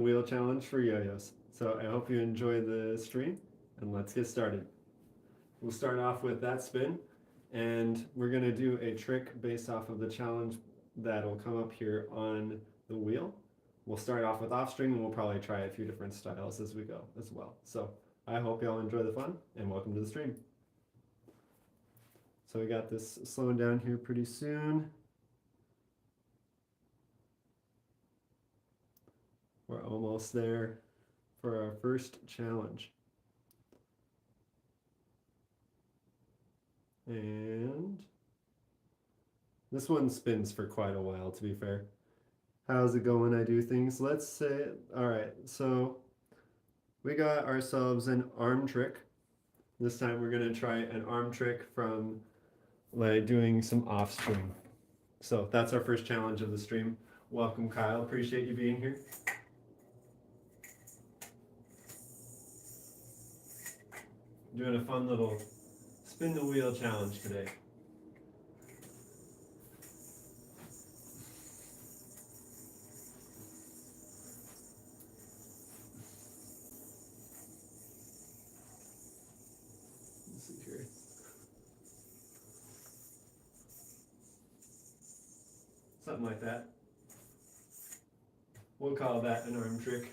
Wheel challenge for yo-yos. So I hope you enjoy the stream and let's get started. We'll start off with that spin and we're going to do a trick based off of the challenge that'll come up here on the wheel. We'll start off with off string and we'll probably try a few different styles as we go as well. So I hope y'all enjoy the fun and welcome to the stream. So we got this slowing down here pretty soon. We're almost there for our first challenge. And this one spins for quite a while, to be fair. How's it going? I do things. Let's say, all right, so we got ourselves an arm trick. This time we're going to try an arm trick from like doing some off string. So that's our first challenge of the stream. Welcome, Kyle. Appreciate you being here. Doing a fun little spin the wheel challenge today. Let's see here. Something like that. We'll call that an arm trick.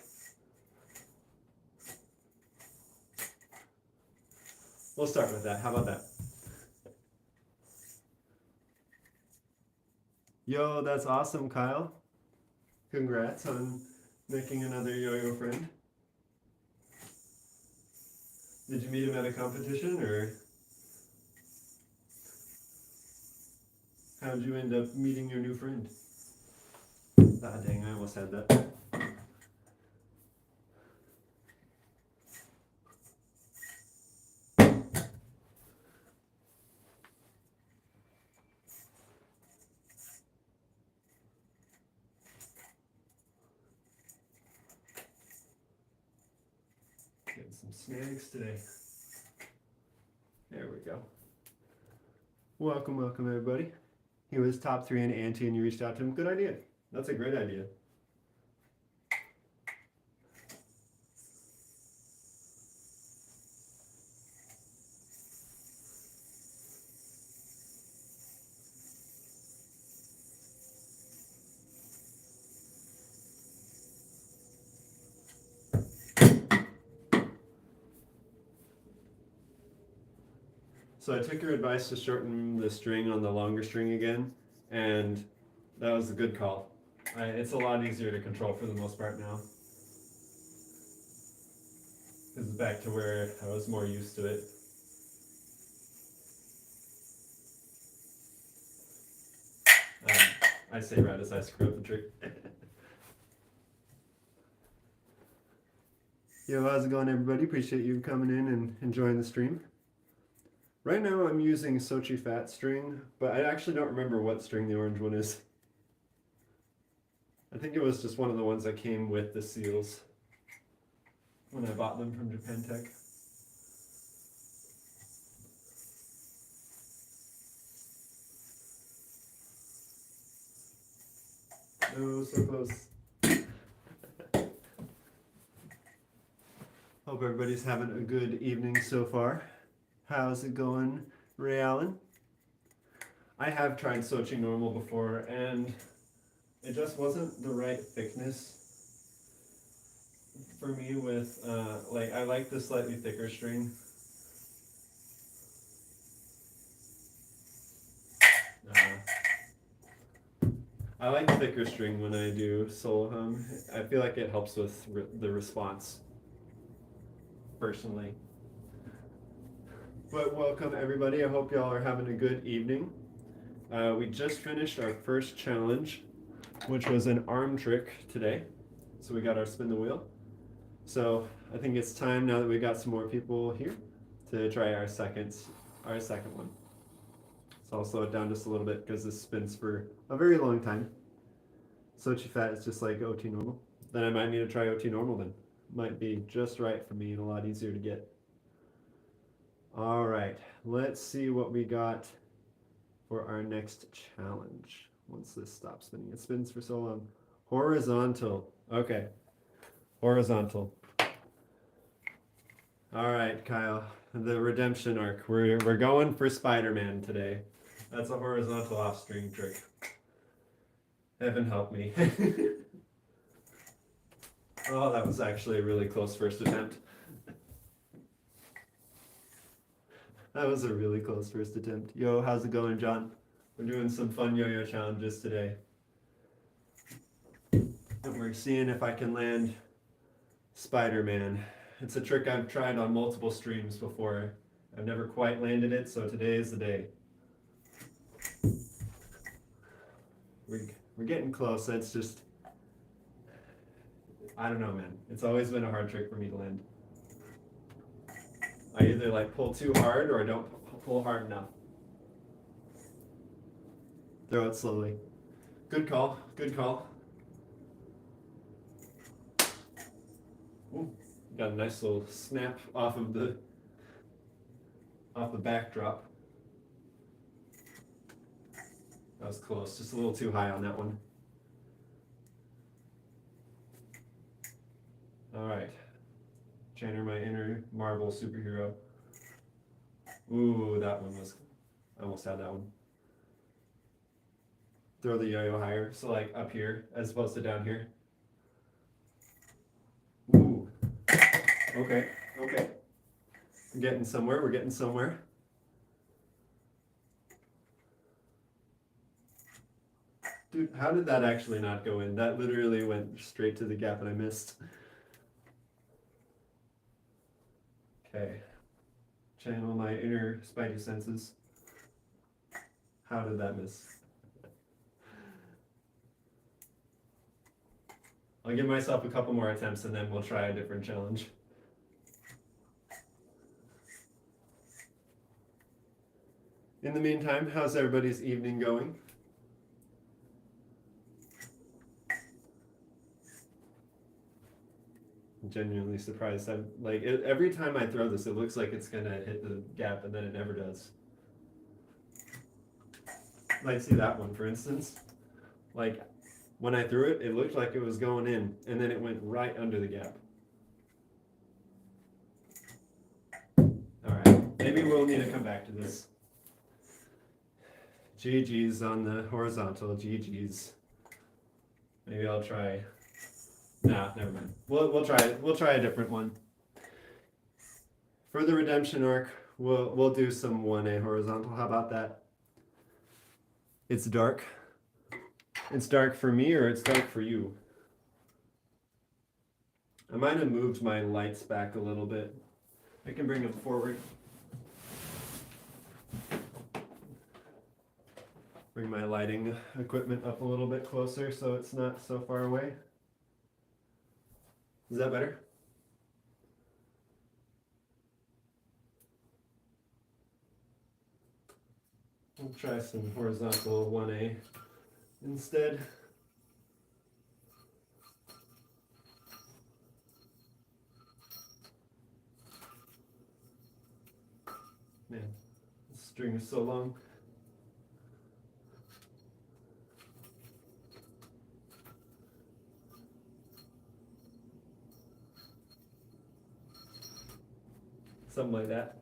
We'll start with that. How about that? Yo, that's awesome, Kyle. Congrats on making another yo-yo friend. Did you meet him at a competition, or how did you end up meeting your new friend? Ah, dang, I almost had that. Getting some snags today. There we go. Welcome, welcome, everybody. He was top 3 in Ante and you reached out to him. Good idea. That's a great idea. So I took your advice to shorten the string on the longer string again, and that was a good call. It's a lot easier to control for the most part now. This is back to where I was more used to it. I say right as I screw up the trick. Yo, how's it going, everybody? Appreciate you coming in and enjoying the stream. Right now I'm using Sochi Fat string, but I actually don't remember what string the orange one is. I think it was just one of the ones that came with the seals when I bought them from Japan Tech. Oh, so close. Hope everybody's having a good evening so far. How's it going, Ray Allen? I have tried Sochi Normal before, and it just wasn't the right thickness for me with, I like the slightly thicker string. I like thicker string when I do solo hum. I feel like it helps with the response, personally. But welcome everybody. I hope y'all are having a good evening. We just finished our first challenge, which was an arm trick today. So we got our spin the wheel. So I think it's time, now that we got some more people here, to try our second one. So I'll slow it down just a little bit because this spins for a very long time. Sochi Fat is just like OT normal. Then I might need to try OT normal then. Might be just right for me and a lot easier to get. All right, let's see what we got for our next challenge. Once this stops spinning, it spins for so long. Horizontal. Okay. Horizontal. All right, Kyle. The redemption arc. We're going for Spider-Man today. That's a horizontal off-string trick. Heaven help me. Oh, that was actually a really close first attempt. That was a really close first attempt. Yo, how's it going, John? We're doing some fun yo-yo challenges today. And we're seeing if I can land Spider-Man. It's a trick I've tried on multiple streams before. I've never quite landed it, so today is the day. We're getting close. It's just, I don't know, man. It's always been a hard trick for me to land. I either like pull too hard or I don't pull hard enough. Throw it slowly. Good call. Good call. Ooh, got a nice little snap off the backdrop. That was close. Just a little too high on that one. All right. Channel my inner Marvel superhero. Ooh, that one was, I almost had that one. Throw the yo-yo higher, so like up here as opposed to down here. Ooh. Okay, okay. We're getting somewhere, we're getting somewhere. Dude, how did that actually not go in? That literally went straight to the gap and I missed. Okay. Channel my inner spidey senses. How did that miss? I'll give myself a couple more attempts and then we'll try a different challenge. In the meantime, how's everybody's evening going? I'm genuinely surprised. I'm like every time I throw this, it looks like it's gonna hit the gap, and then it never does. Like, see that one, for instance? Like, when I threw it, it looked like it was going in, and then it went right under the gap. Alright, maybe we'll need to come back to this. GG's on the horizontal, GG's. Maybe I'll try. Nah, never mind. We'll try it. We'll try a different one. For the redemption arc, we'll do some 1A horizontal. How about that? It's dark. It's dark for me or it's dark for you? I might have moved my lights back a little bit. I can bring them forward. Bring my lighting equipment up a little bit closer so it's not so far away. Is that better? We'll try some horizontal 1A instead. Man, this string is so long. Something like that.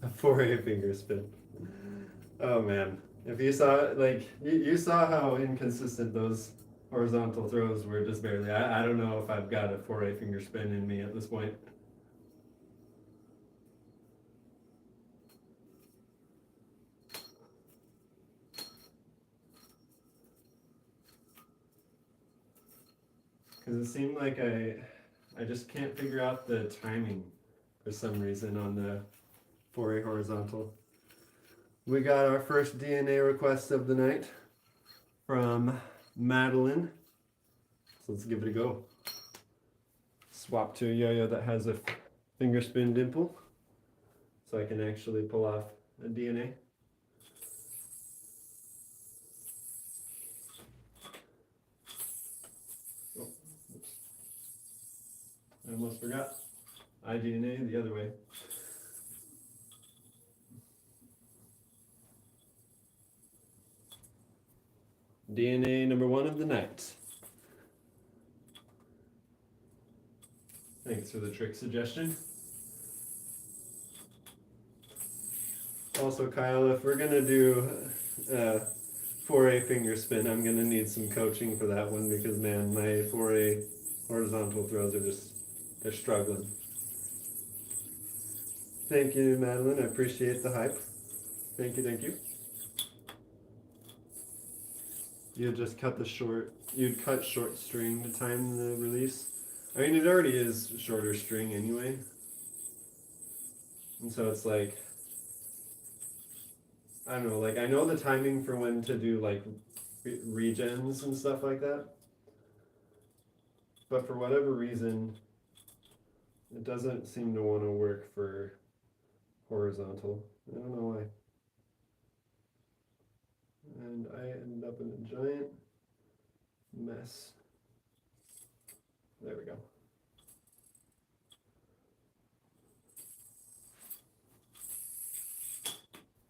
A 4A finger spin. Oh man, if you saw, like, you saw how inconsistent those horizontal throws were just barely. I don't know if I've got a 4A finger spin in me at this point. Because it seemed like I just can't figure out the timing for some reason on the 4A horizontal. We got our first DNA request of the night from Madeline. So let's give it a go. Swap to a yo-yo that has a finger spin dimple so I can actually pull off a DNA. Oh, oops. I almost forgot. iDNA the other way. DNA number 1 of the night. Thanks for the trick suggestion. Also, Kyle, if we're gonna do 4A finger spin, I'm gonna need some coaching for that one because man, my 4A horizontal throws are they're struggling. Thank you, Madeline. I appreciate the hype. Thank you, thank you. You'd just cut you'd cut short string to time the release. I mean, it already is shorter string anyway. And so it's like, I don't know, like I know the timing for when to do like regens and stuff like that. But for whatever reason, it doesn't seem to want to work for horizontal. I don't know why. And I end up in a giant mess. There we go.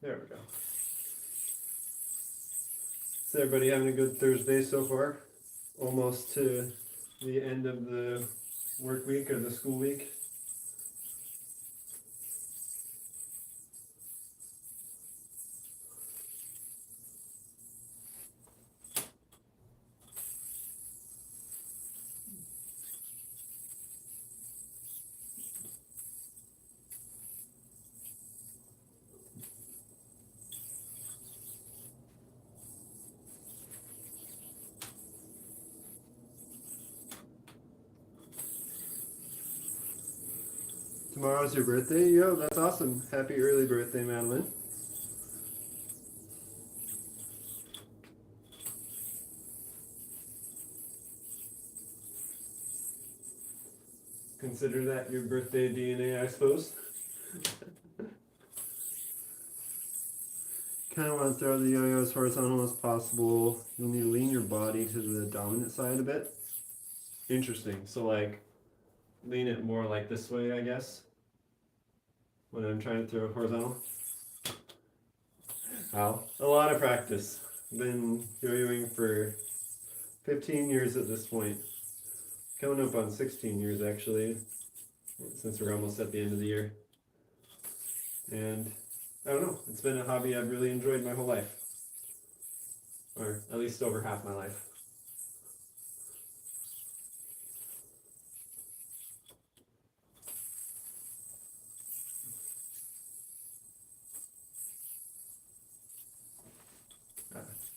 There we go. Is everybody having a good Thursday so far? Almost to the end of the work week or the school week. Tomorrow's your birthday? Yo, that's awesome. Happy early birthday, Madeline. Consider that your birthday DNA, I suppose. Kind of want to throw the yo-yo as horizontal as possible. You'll need to lean your body to the dominant side a bit. Interesting. So like, lean it more like this way, I guess, when I'm trying to throw horizontal. Wow, a lot of practice. Been yo-yoing for 15 years at this point. Coming up on 16 years actually, since we're almost at the end of the year. And I don't know, it's been a hobby I've really enjoyed my whole life. Or at least over half my life.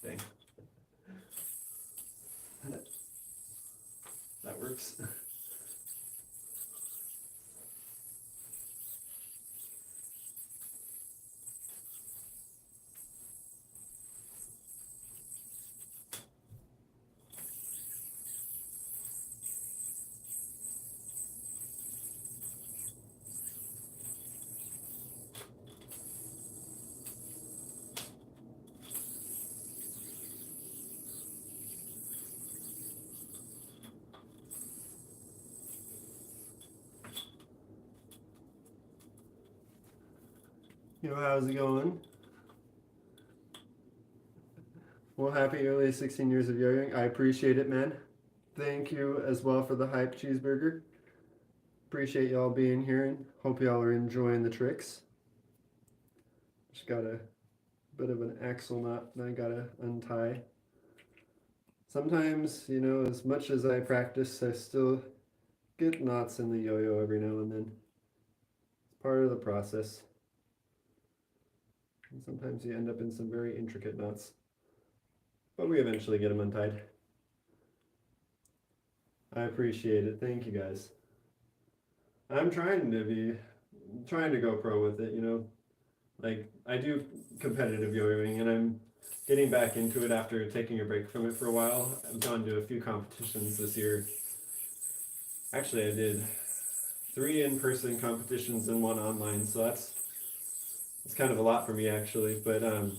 Dang. That works. Yo, how's it going? Well, happy early 16 years of yo-yoing. I appreciate it, man. Thank you as well for the hype cheeseburger. Appreciate y'all being here and hope y'all are enjoying the tricks. Just got a bit of an axle knot that I gotta untie. Sometimes, you know, as much as I practice, I still get knots in the yo-yo every now and then. It's part of the process. And sometimes you end up in some very intricate knots. But we eventually get them untied. I appreciate it. Thank you guys. I'm trying to go pro with it, you know. Like, I do competitive yo-yoing and I'm getting back into it after taking a break from it for a while. I've gone to a few competitions this year. Actually, I did 3 in-person competitions and 1 online, so it's kind of a lot for me actually, but I've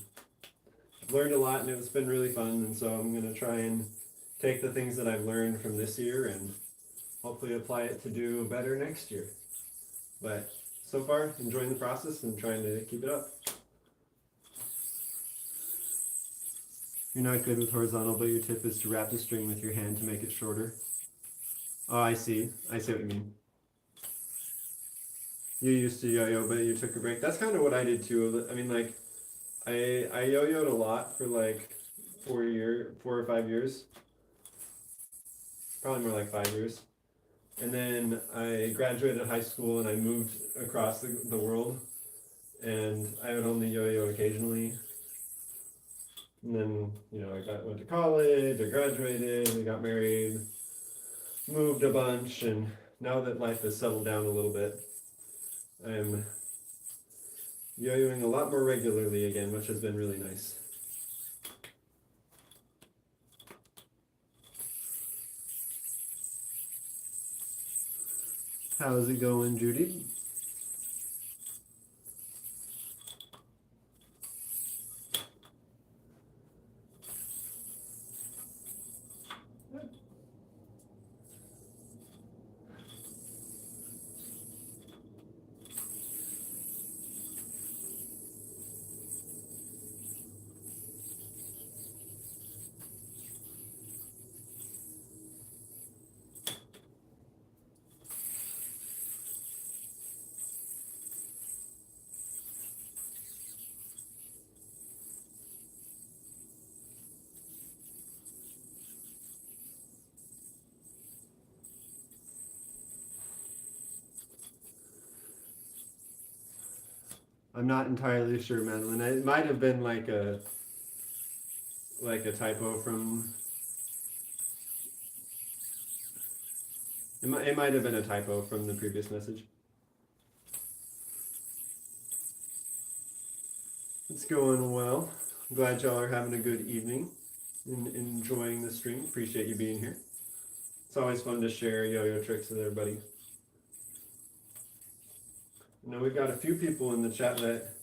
learned a lot and it's been really fun, and so I'm going to try and take the things that I've learned from this year and hopefully apply it to do better next year. But so far, enjoying the process and trying to keep it up. You're not good with horizontal, but your tip is to wrap the string with your hand to make it shorter. Oh, I see. I see what you mean. You used to yo-yo, but you took a break. That's kind of what I did too. I mean, like, I yo-yoed a lot for like 4 or 5 years. Probably more like 5 years. And then I graduated high school and I moved across the world. And I would only yo-yo occasionally. And then, went to college, I graduated, I got married, moved a bunch, and now that life has settled down a little bit, I'm yo-yoing a lot more regularly again, which has been really nice. How's it going, Judy? I'm not entirely sure, Madeline. It might have been like a typo from. It might have been a typo from the previous message. It's going well. I'm glad y'all are having a good evening and enjoying the stream. Appreciate you being here. It's always fun to share yo-yo tricks with everybody. I know we've got a few people in the chat that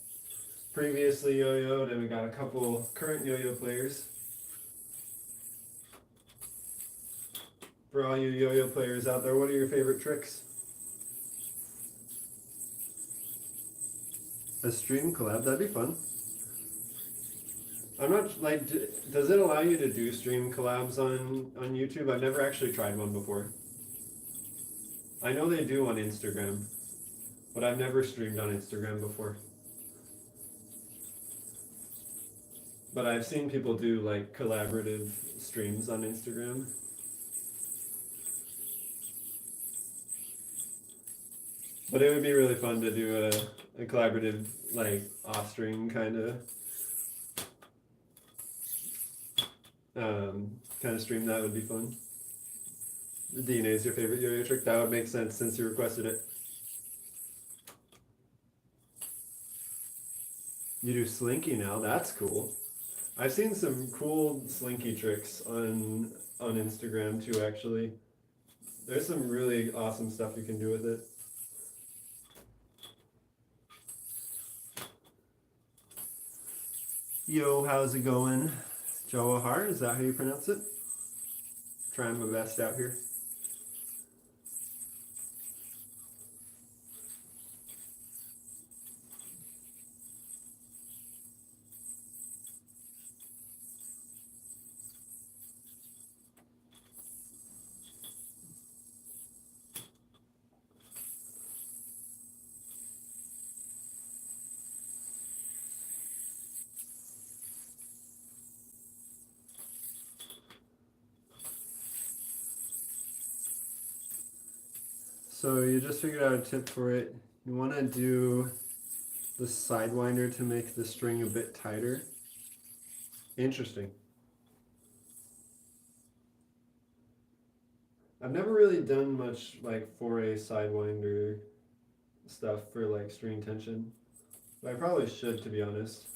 previously yo-yoed, and we got a couple current yo-yo players. For all you yo-yo players out there, what are your favorite tricks? A stream collab, that'd be fun. I'm not, like, does it allow you to do stream collabs on YouTube? I've never actually tried one before. I know they do on Instagram, but I've never streamed on Instagram before. But I've seen people do like collaborative streams on Instagram. But it would be really fun to do a collaborative, like, off-stream kind of stream. That would be fun. DNA is your favorite yo-yo trick? That would make sense since you requested it. You do slinky now, that's cool. I've seen some cool slinky tricks on Instagram too, actually. There's some really awesome stuff you can do with it. Yo, how's it going? Jawahar, is that how you pronounce it? Trying my best out here. So you just figured out a tip for it. You want to do the sidewinder to make the string a bit tighter. Interesting. I've never really done much like foray sidewinder stuff for like string tension. But I probably should, to be honest.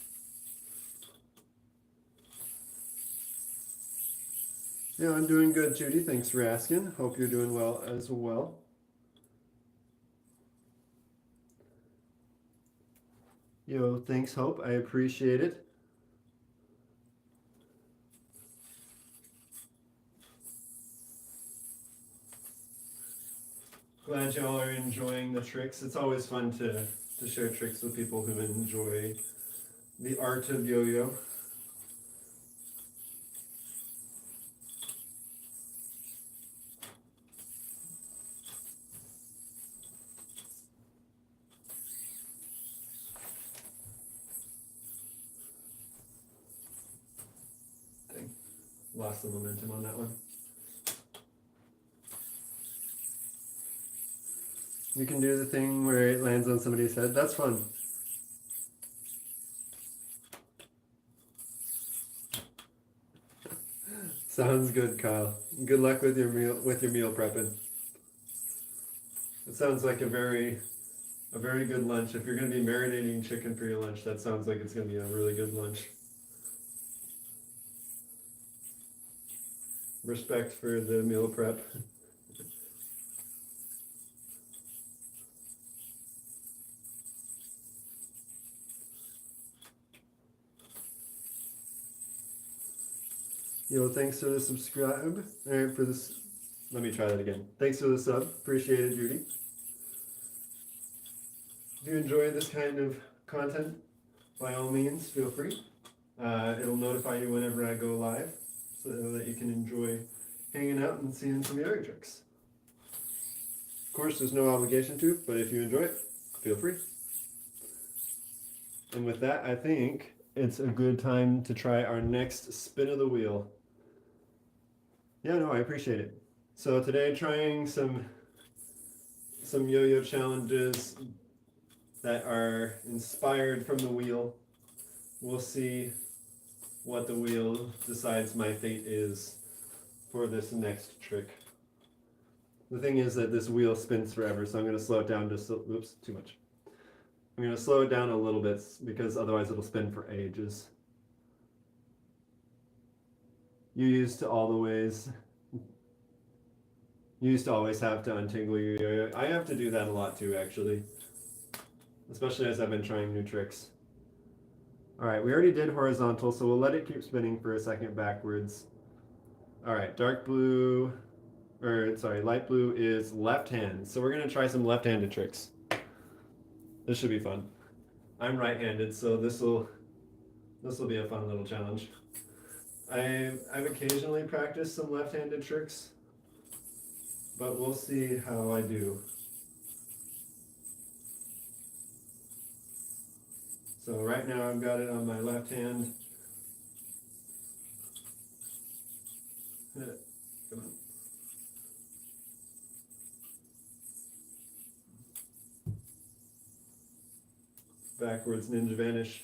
Yeah, I'm doing good, Judy. Thanks for asking. Hope you're doing well as well. Yo, thanks, Hope. I appreciate it. Glad y'all are enjoying the tricks. It's always fun to share tricks with people who enjoy the art of yo-yo. lost the momentum on that one. You can do the thing where it lands on somebody's head. That's fun. Sounds good, Kyle. Good luck with your meal prepping. It sounds like a very good lunch. If you're going to be marinating chicken for your lunch, that sounds like it's going to be a really good lunch. Respect for the meal prep. Yo, thanks for the subscribe. For this, let me try that again. Thanks for the sub. Appreciate it, Judy. If you enjoy this kind of content, by all means, feel free. It'll notify you whenever I go live, so that you can enjoy hanging out and seeing some yoga tricks. Of course, there's no obligation to, but if you enjoy it, feel free. And with that, I think it's a good time to try our next spin of the wheel. Yeah, no, I appreciate it. So today, trying some yo-yo challenges that are inspired from the wheel. We'll see what the wheel decides my fate is for this next trick. The thing is that this wheel spins forever, so I'm going to slow it down just oops, too much. I'm going to slow it down a little bit because otherwise it'll spin for ages. You used to always have to untangle your yo-yo. I have to do that a lot too, actually. Especially as I've been trying new tricks. Alright, we already did horizontal, so we'll let it keep spinning for a second backwards. Alright, light blue is left hand. So we're going to try some left-handed tricks. This should be fun. I'm right-handed, so this will be a fun little challenge. I've occasionally practiced some left-handed tricks, but we'll see how I do. So right now I've got it on my left hand. Come on. Backwards ninja vanish.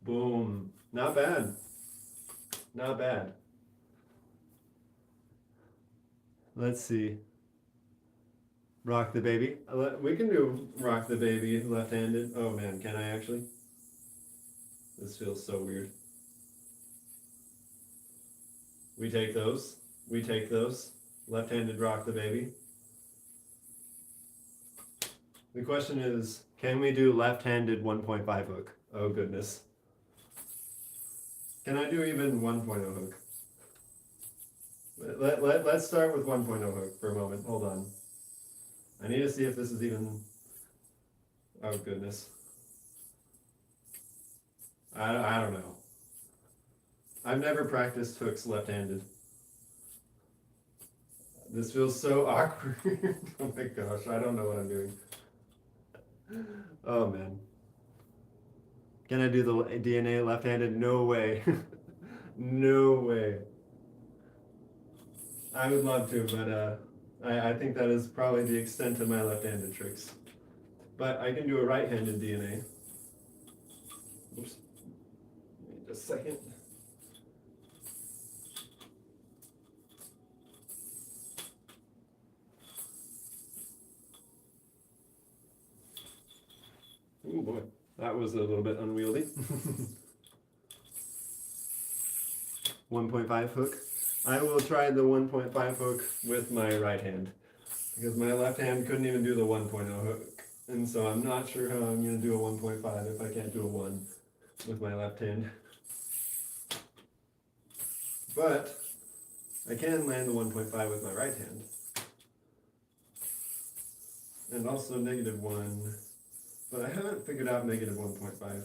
Boom. Not bad. Not bad. Let's see. Rock the baby. We can do rock the baby left-handed. Oh man, can I actually? This feels so weird. We take those. We take those. Left-handed rock the baby. The question is, can we do left-handed 1.5 hook? Oh goodness. Can I do even 1.0 hook? Let's start with 1.0 hook for a moment. Hold on. I need to see if this is even... Oh goodness. I don't know. I've never practiced hooks left-handed. This feels so awkward. Oh my gosh, I don't know what I'm doing. Oh man. Can I do the DNA left-handed? No way. No way. I would love to, but I think that is probably the extent of my left-handed tricks. But I can do a right-handed DNA. Oops. Give me just a second. Oh boy, that was a little bit unwieldy. 1.5 hook. I will try the 1.5 hook with my right hand, because my left hand couldn't even do the 1.0 hook. And so I'm not sure how I'm going to do a 1.5 if I can't do a 1 with my left hand. But I can land the 1.5 with my right hand. And also -1. But I haven't figured out -1.5.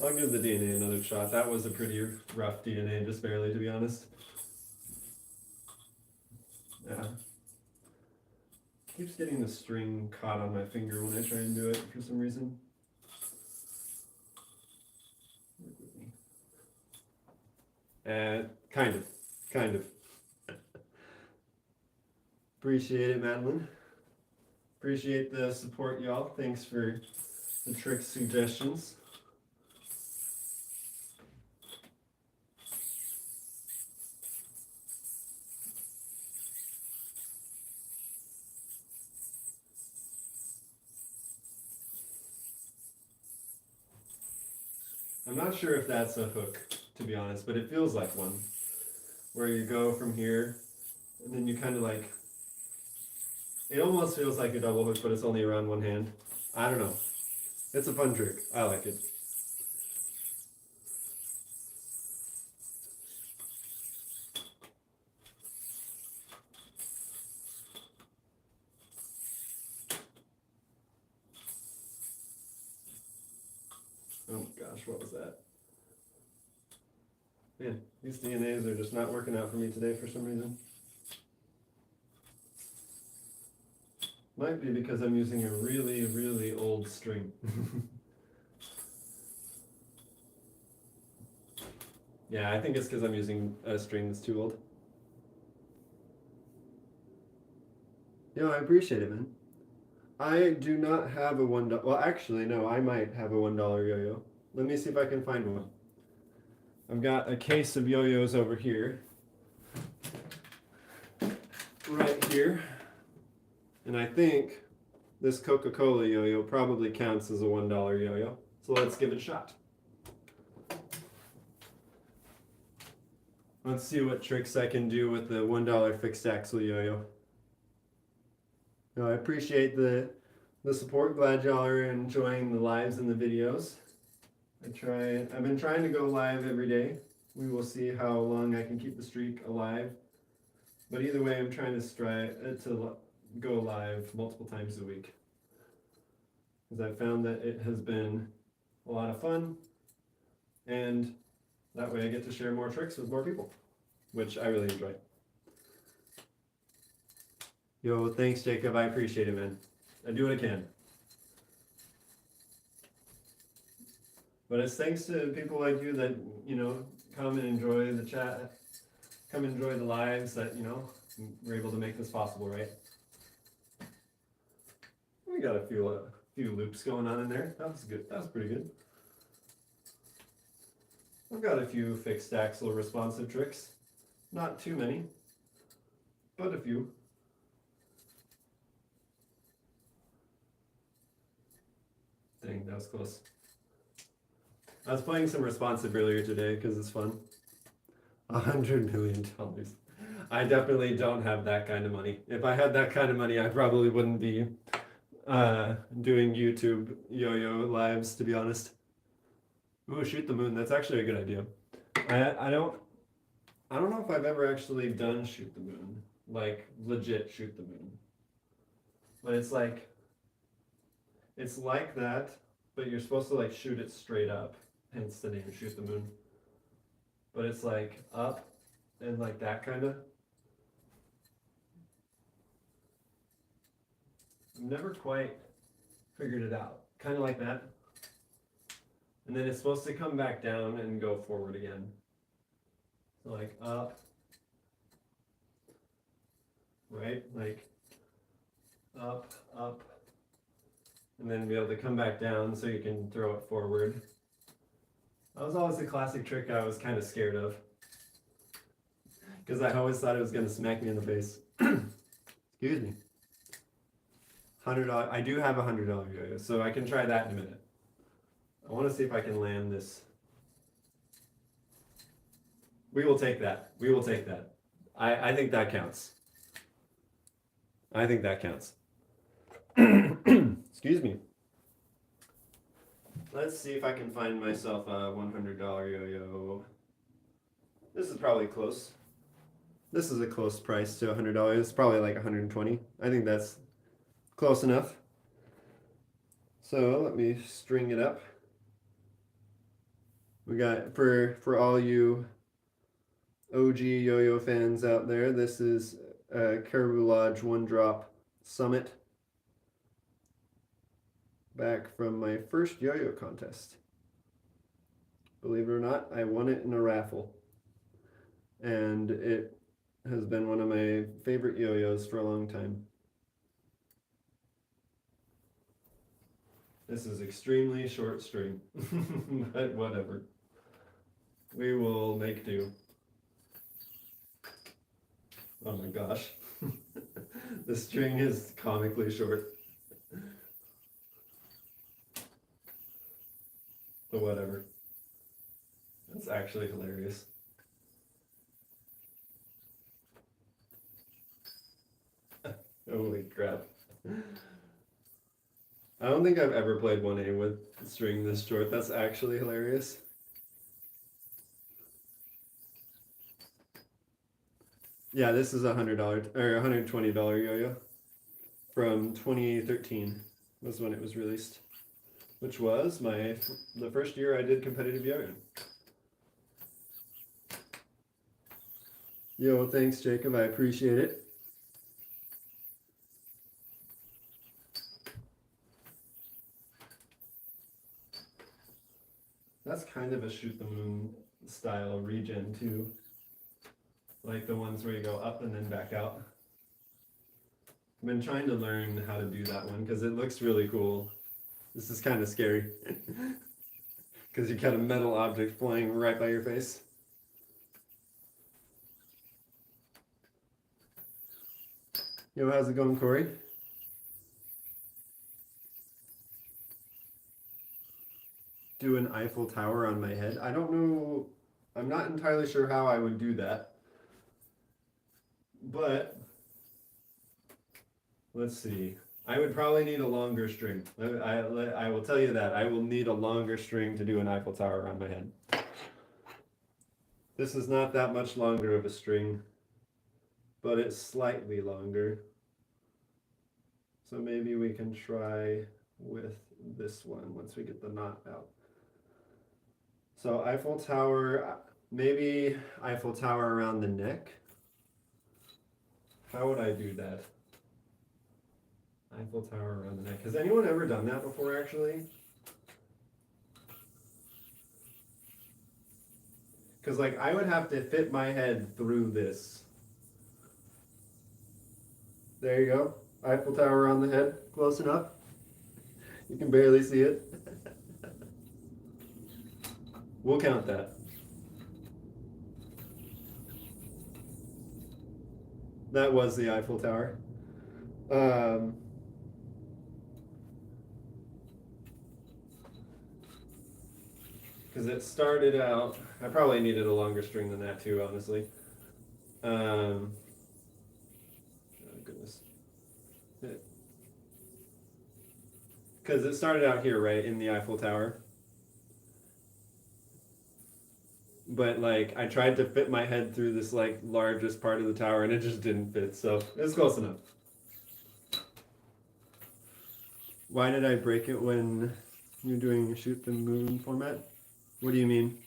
I'll give the DNA another shot. That was a pretty rough DNA, just barely, to be honest. Yeah. Keeps getting the string caught on my finger when I try and do it for some reason. Kind of. Appreciate it, Madeline. Appreciate the support, y'all. Thanks for the trick suggestions. I'm not sure if that's a hook, to be honest, but it feels like one. Where you go from here, and then you kind of like, it almost feels like a double hook, but it's only around one hand. I don't know. It's a fun trick. I like it. Oh gosh, what was that? Man, these DNAs are just not working out for me today for some reason. Might be because I'm using a really, really old string. Yeah, I think it's because I'm using a string that's too old. Yo, I appreciate it, man. I do not have a $1. Well, actually, no, I might have a $1 yo-yo. Let me see if I can find one. I've got a case of yo-yos over here. Right here. And I think this Coca-Cola yo-yo probably counts as a $1 yo-yo. So let's give it a shot. Let's see what tricks I can do with the $1 fixed axle yo-yo. No, I appreciate the support. Glad y'all are enjoying the lives and the videos. I've been trying to go live every day. We will see how long I can keep the streak alive. But either way, I'm trying to strive to go live multiple times a week. Because I've found that it has been a lot of fun. And that way I get to share more tricks with more people, which I really enjoy. Yo, thanks, Jacob. I appreciate it, man. I do what I can. But it's thanks to people like you that, come and enjoy the chat, come enjoy the lives that, we're able to make this possible, right? We got a few loops going on in there. That was good. That was pretty good. I've got a few fixed axle responsive tricks. Not too many, but a few. Dang, that was close. I was playing some responsive earlier today because it's fun. $100 million. I definitely don't have that kind of money. If I had that kind of money, I probably wouldn't be doing YouTube yo-yo lives, to be honest. Ooh, shoot the moon. That's actually a good idea. I don't know if I've ever actually done shoot the moon, like legit shoot the moon. But it's like that, but you're supposed to like shoot it straight up, hence the name shoot the moon. But it's like up and like that kind of. I've never quite figured it out. Kind of like that. And then it's supposed to come back down and go forward again. So like up, right? Like up, and then be able to come back down so you can throw it forward. That was always a classic trick I was kind of scared of. Because I always thought it was going to smack me in the face. Excuse me. $100. I do have a $100 yo-yo, so I can try that in a minute. I want to see if I can land this. We will take that. We will take that. I think that counts. I think that counts. Excuse me. Let's see if I can find myself a $100 yo-yo. This is probably close. This is a close price to $100. It's probably like $120. I think that's close enough. So let me string it up. We got, for all you OG yo-yo fans out there, this is Caribou Lodge 1-drop summit back from my first yo-yo contest. Believe it or not, I won it in a raffle. And it has been one of my favorite yo-yos for a long time. This is extremely short string, but whatever. We will make do. Oh my gosh. The string is comically short. But whatever. That's actually hilarious. Holy crap. I don't think I've ever played 1A with string this short. That's actually hilarious. Yeah, this is $100 or $120 yo-yo from 2013 was when it was released, which was the first year I did competitive yo-yo. Yo, thanks Jacob, I appreciate it. That's kind of a shoot the moon style regen too. Like the ones where you go up and then back out. I've been trying to learn how to do that one because it looks really cool. This is kind of scary. Because you got a metal object flying right by your face. Yo, how's it going, Corey? Do an Eiffel Tower on my head? I don't know. I'm not entirely sure how I would do that. But let's see. I would probably need a longer string. I will tell you that. I will need a longer string to do an Eiffel Tower on my head. This is not that much longer of a string, but it's slightly longer. So maybe we can try with this one once we get the knot out. So Eiffel Tower, maybe Eiffel Tower around the neck. How would I do that? Eiffel Tower around the neck. Has anyone ever done that before, actually? Because, like, I would have to fit my head through this. There you go. Eiffel Tower around the head. Close enough. You can barely see it. We'll count that. That was the Eiffel Tower. Because it started out, I probably needed a longer string than that too, honestly. Oh goodness. Because it started out here, right, in the Eiffel Tower. But like, I tried to fit my head through this like largest part of the tower and it just didn't fit, so it's close enough. Why did I break it when you're doing shoot the moon format? What do you mean?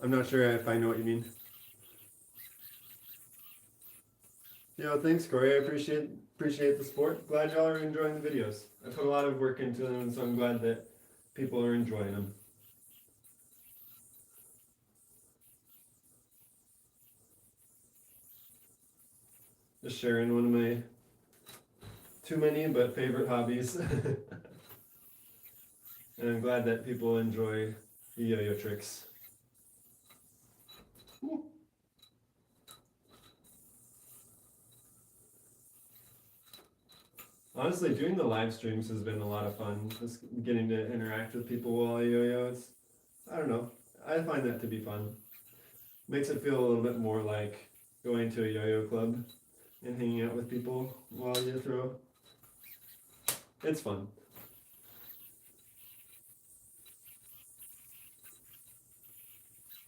I'm not sure if I know what you mean. Yo, thanks Corey, I appreciate the support. Glad y'all are enjoying the videos. I put a lot of work into them, so I'm glad that people are enjoying them. Just sharing one of my too many but favorite hobbies. And I'm glad that people enjoy the yo-yo tricks. Woo. Honestly, doing the live streams has been a lot of fun. Just getting to interact with people while I yo-yo. I don't know. I find that to be fun. Makes it feel a little bit more like going to a yo-yo club and hanging out with people while you throw. It's fun.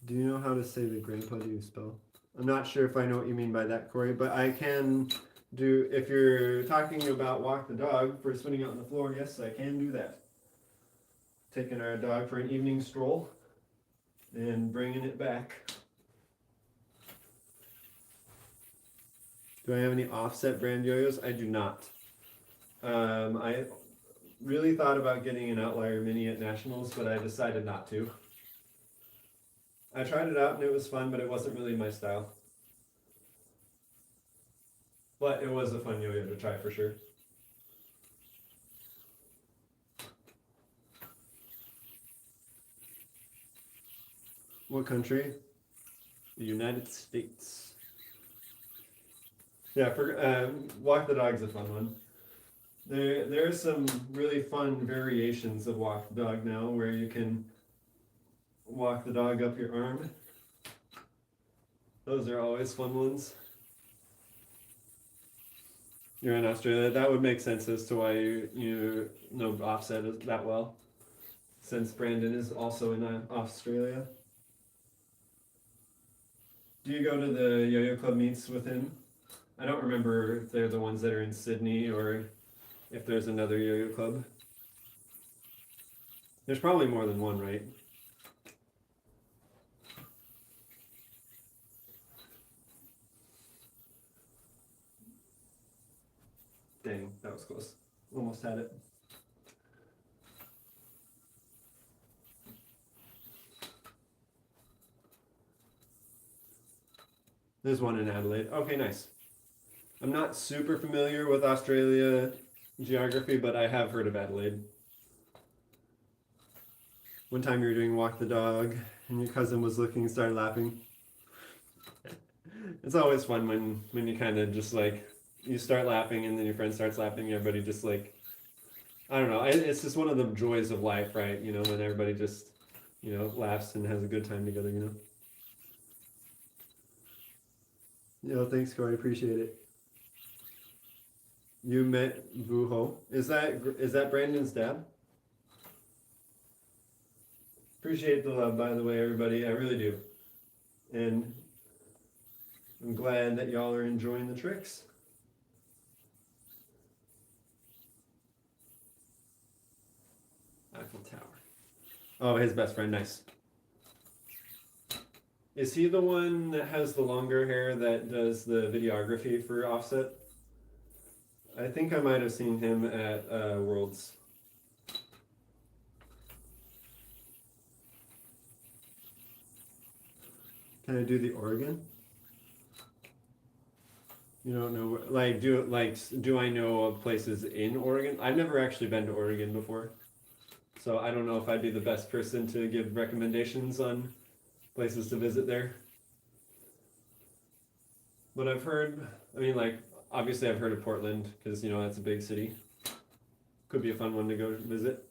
Do you know how to say the grandpa do spell? I'm not sure if I know what you mean by that, Corey, but I can do, if you're talking about walk the dog for spinning out on the floor, yes, I can do that. Taking our dog for an evening stroll and bringing it back. Do I have any offset brand yo-yos? I do not. I really thought about getting an Outlier Mini at Nationals, but I decided not to. I tried it out and it was fun, but it wasn't really my style. But it was a fun yo-yo to try for sure. What country? The United States. Yeah, walk the dog's a fun one. There are some really fun variations of walk the dog now where you can walk the dog up your arm. Those are always fun ones. You're in Australia. That would make sense as to why you know offset that well, since Brandon is also in Australia. Do you go to the yo-yo club meets with him? I don't remember if they're the ones that are in Sydney or if there's another yo-yo club. There's probably more than one, right? Dang, that was close. Almost had it. There's one in Adelaide. Okay, nice. I'm not super familiar with Australia geography, but I have heard of Adelaide. One time you were doing walk the dog and your cousin was looking and started laughing. It's always fun when you kind of just like, you start laughing and then your friend starts laughing, everybody just like, I don't know, it's just one of the joys of life, right? You know, when everybody just, you know, laughs and has a good time together, you know? Yo, thanks, Corey. Appreciate it. You met Vuho. Is that Brandon's dad? Appreciate the love, by the way, everybody. I really do. And I'm glad that y'all are enjoying the tricks. Eiffel Tower. Oh, his best friend. Nice. Is he the one that has the longer hair that does the videography for Offset? I think I might have seen him at Worlds. Can I do the Oregon? You don't know, do I know of places in Oregon? I've never actually been to Oregon before, so I don't know if I'd be the best person to give recommendations on places to visit there. But I've heard, I mean, like, obviously I've heard of Portland because, you know, that's a big city. Could be a fun one to go visit.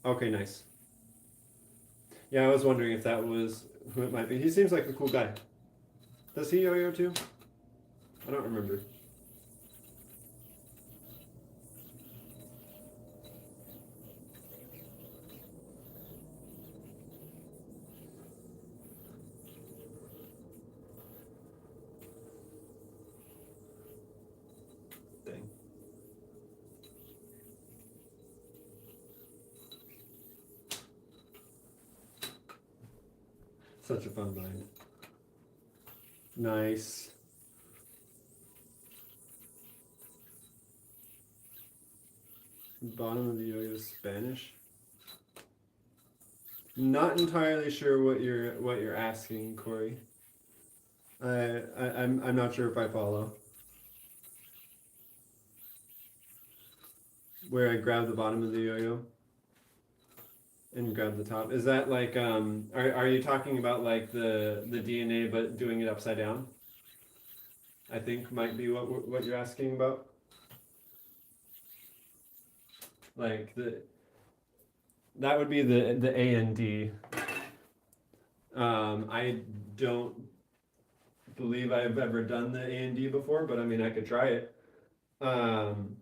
Okay, nice. Yeah, I was wondering if that was who it might be. He seems like a cool guy. Does he yo-yo too? I don't remember. Dang. Such a fun bind. Nice. Bottom of the yo-yo is Spanish. Not entirely sure what you're asking, Corey. I'm not sure if I follow. Where I grab the bottom of the yo-yo and grab the top. Is that like are you talking about like the DNA but doing it upside down? I think might be what you're asking about. Like that would be the A and D. I don't believe I've ever done the A and D before, but I mean I could try it. I'm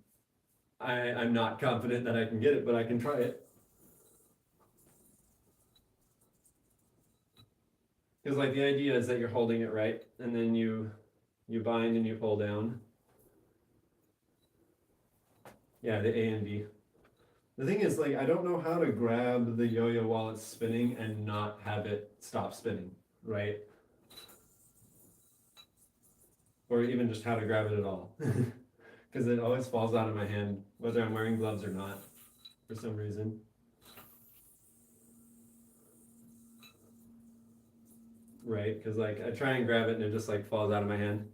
not confident that I can get it, but I can try it. Because like the idea is that you're holding it right, and then you bind and you pull down. Yeah, the A and D. The thing is, like, I don't know how to grab the yo-yo while it's spinning and not have it stop spinning, right? or even just how to grab it at all. Because it always falls out of my hand, whether I'm wearing gloves or not, for some reason. Right, because like I try and grab it and it just like falls out of my hand.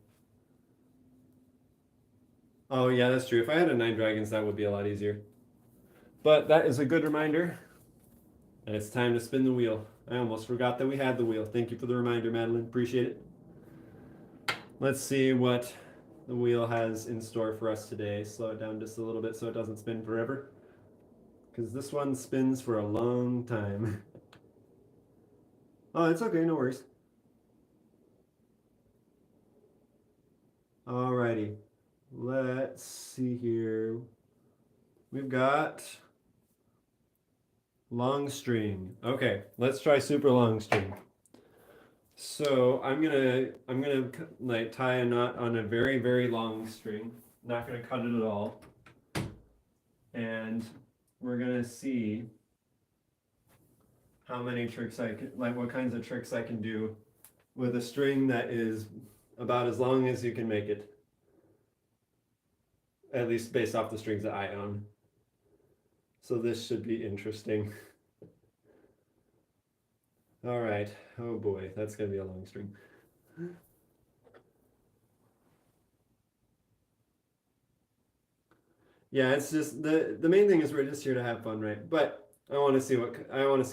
Oh yeah, that's true. If I had a 9 dragons, that would be a lot easier. But that is a good reminder. And it's time to spin the wheel. I almost forgot that we had the wheel. Thank you for the reminder, Madeline. Appreciate it. Let's see what the wheel has in store for us today. Slow it down just a little bit so it doesn't spin forever. Because this one spins for a long time. Oh, it's okay, no worries. Alrighty. Let's see here. We've got long string. Okay, let's try super long string. So I'm gonna like tie a knot on a very, very long string. Not gonna cut it at all. And we're gonna see how many tricks I can, like what kinds of tricks I can do with a string that is about as long as you can make it. At least based off the strings that I own. So this should be interesting. All right. Oh boy, that's gonna be a long string. Yeah, it's just the main thing is we're just here to have fun, right? But I want to see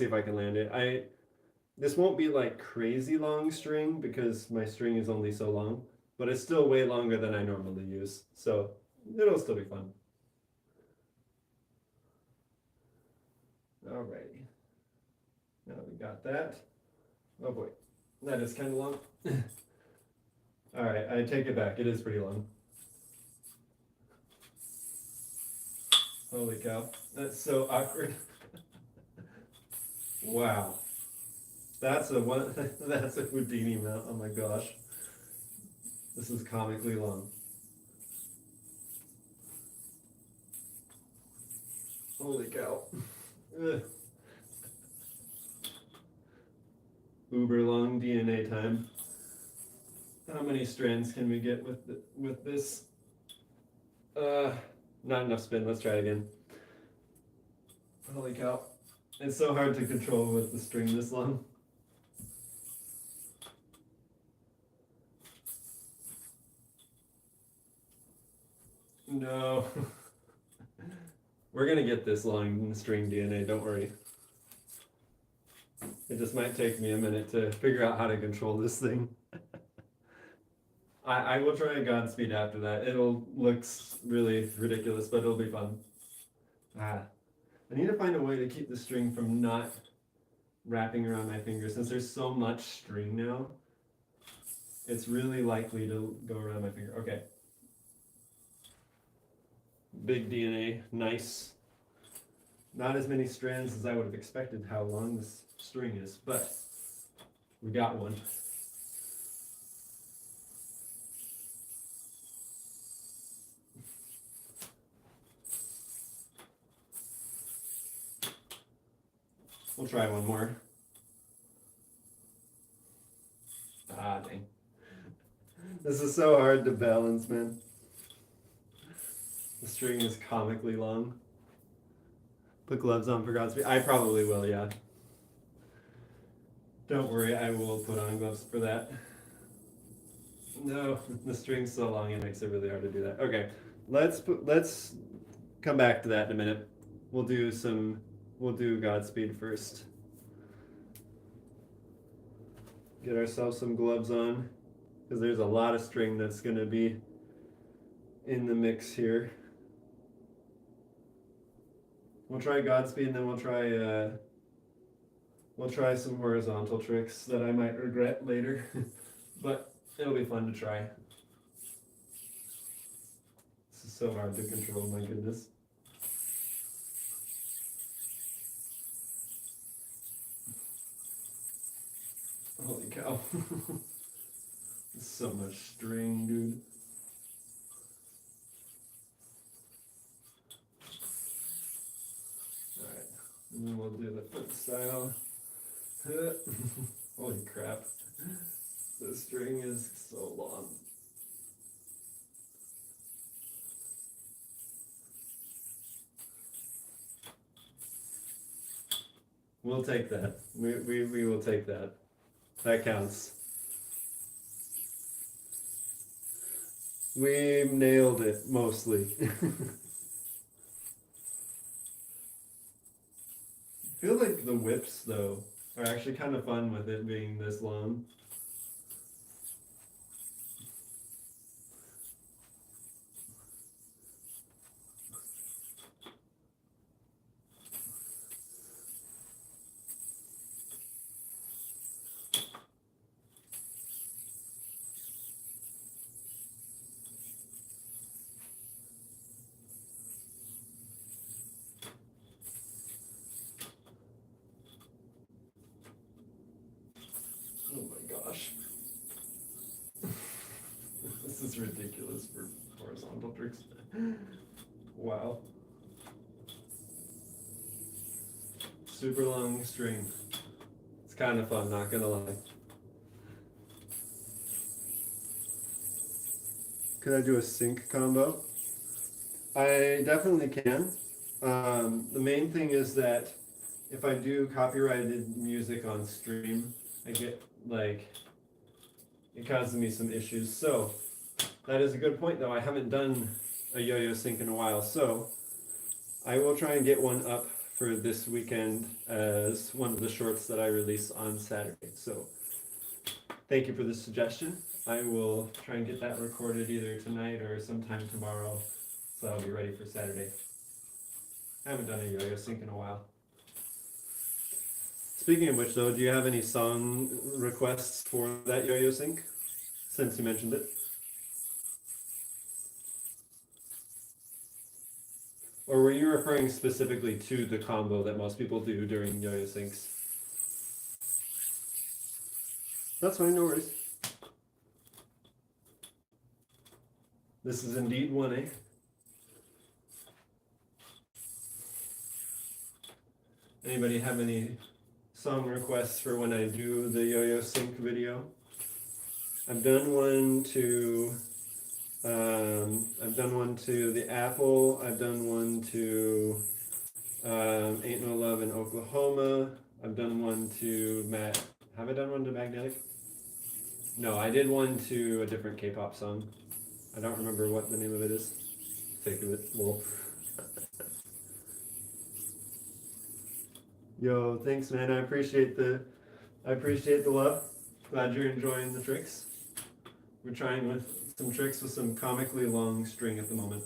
if I can land it. This won't be like crazy long string because my string is only so long, but it's still way longer than I normally use. So it'll still be fun. Alrighty. Now we got that. Oh boy, that is kind of long. All right, I take it back. It is pretty long. Holy cow, that's so awkward. Wow, that's a one. That's a Houdini mount. Oh my gosh, this is comically long. Holy cow. Ugh. Uber long DNA time. How many strands can we get with this? Not enough spin. Let's try again. Holy cow. It's so hard to control with the string this long. No. We're gonna get this long string DNA, don't worry. It just might take me a minute to figure out how to control this thing. I will try a Godspeed after that. It'll look really ridiculous, but it'll be fun. I need to find a way to keep the string from not wrapping around my finger. Since there's so much string now, it's really likely to go around my finger. Okay. Big DNA, nice. Not as many strands as I would have expected how long this string is, but we got one. We'll try one more. Ah, dang. This is so hard to balance, man. The string is comically long. Put gloves on for Godspeed. I probably will, yeah. Don't worry, I will put on gloves for that. No, the string's so long it makes it really hard to do that. Okay, let's come back to that in a minute. We'll do Godspeed first. Get ourselves some gloves on, because there's a lot of string that's gonna be in the mix here. We'll try Godspeed and then we'll try some horizontal tricks that I might regret later, but it'll be fun to try. This is so hard to control, my goodness. Holy cow. So much string, dude. Alright, and then we'll do the foot style. Holy crap. The string is so long. We'll take that. We will take that. That counts. We nailed it mostly. I feel like the whips though are actually kind of fun with it being this long. Oh my gosh. This is ridiculous for horizontal tricks. Wow. Super long string. It's kind of fun, not gonna lie. Could I do a sync combo? I definitely can. The main thing is that if I do copyrighted music on stream, I get like, it causes me some issues. So that is a good point though. I haven't done a yo-yo sync in a while. So I will try and get one up for this weekend as one of the shorts that I release on Saturday. So thank you for the suggestion. I will try and get that recorded either tonight or sometime tomorrow, so I'll be ready for Saturday. I haven't done a yo-yo sync in a while. Speaking of which though, do you have any song requests for that yo-yo sync, since you mentioned it? Or were you referring specifically to the combo that most people do during yo-yo syncs? That's fine, no worries. This is indeed 1A. Anybody have any song requests for when I do the yo-yo sync video? I've done one to the Apple. I've done one to Ain't No Love in Oklahoma. I've done one to Matt. Have I done one to Magnetic? No, I did one to a different K-pop song. I don't remember what the name of it is. Sake of it. Well. Yo, thanks man. I appreciate the love. Glad you're enjoying the tricks. We're trying with some tricks with some comically long string at the moment.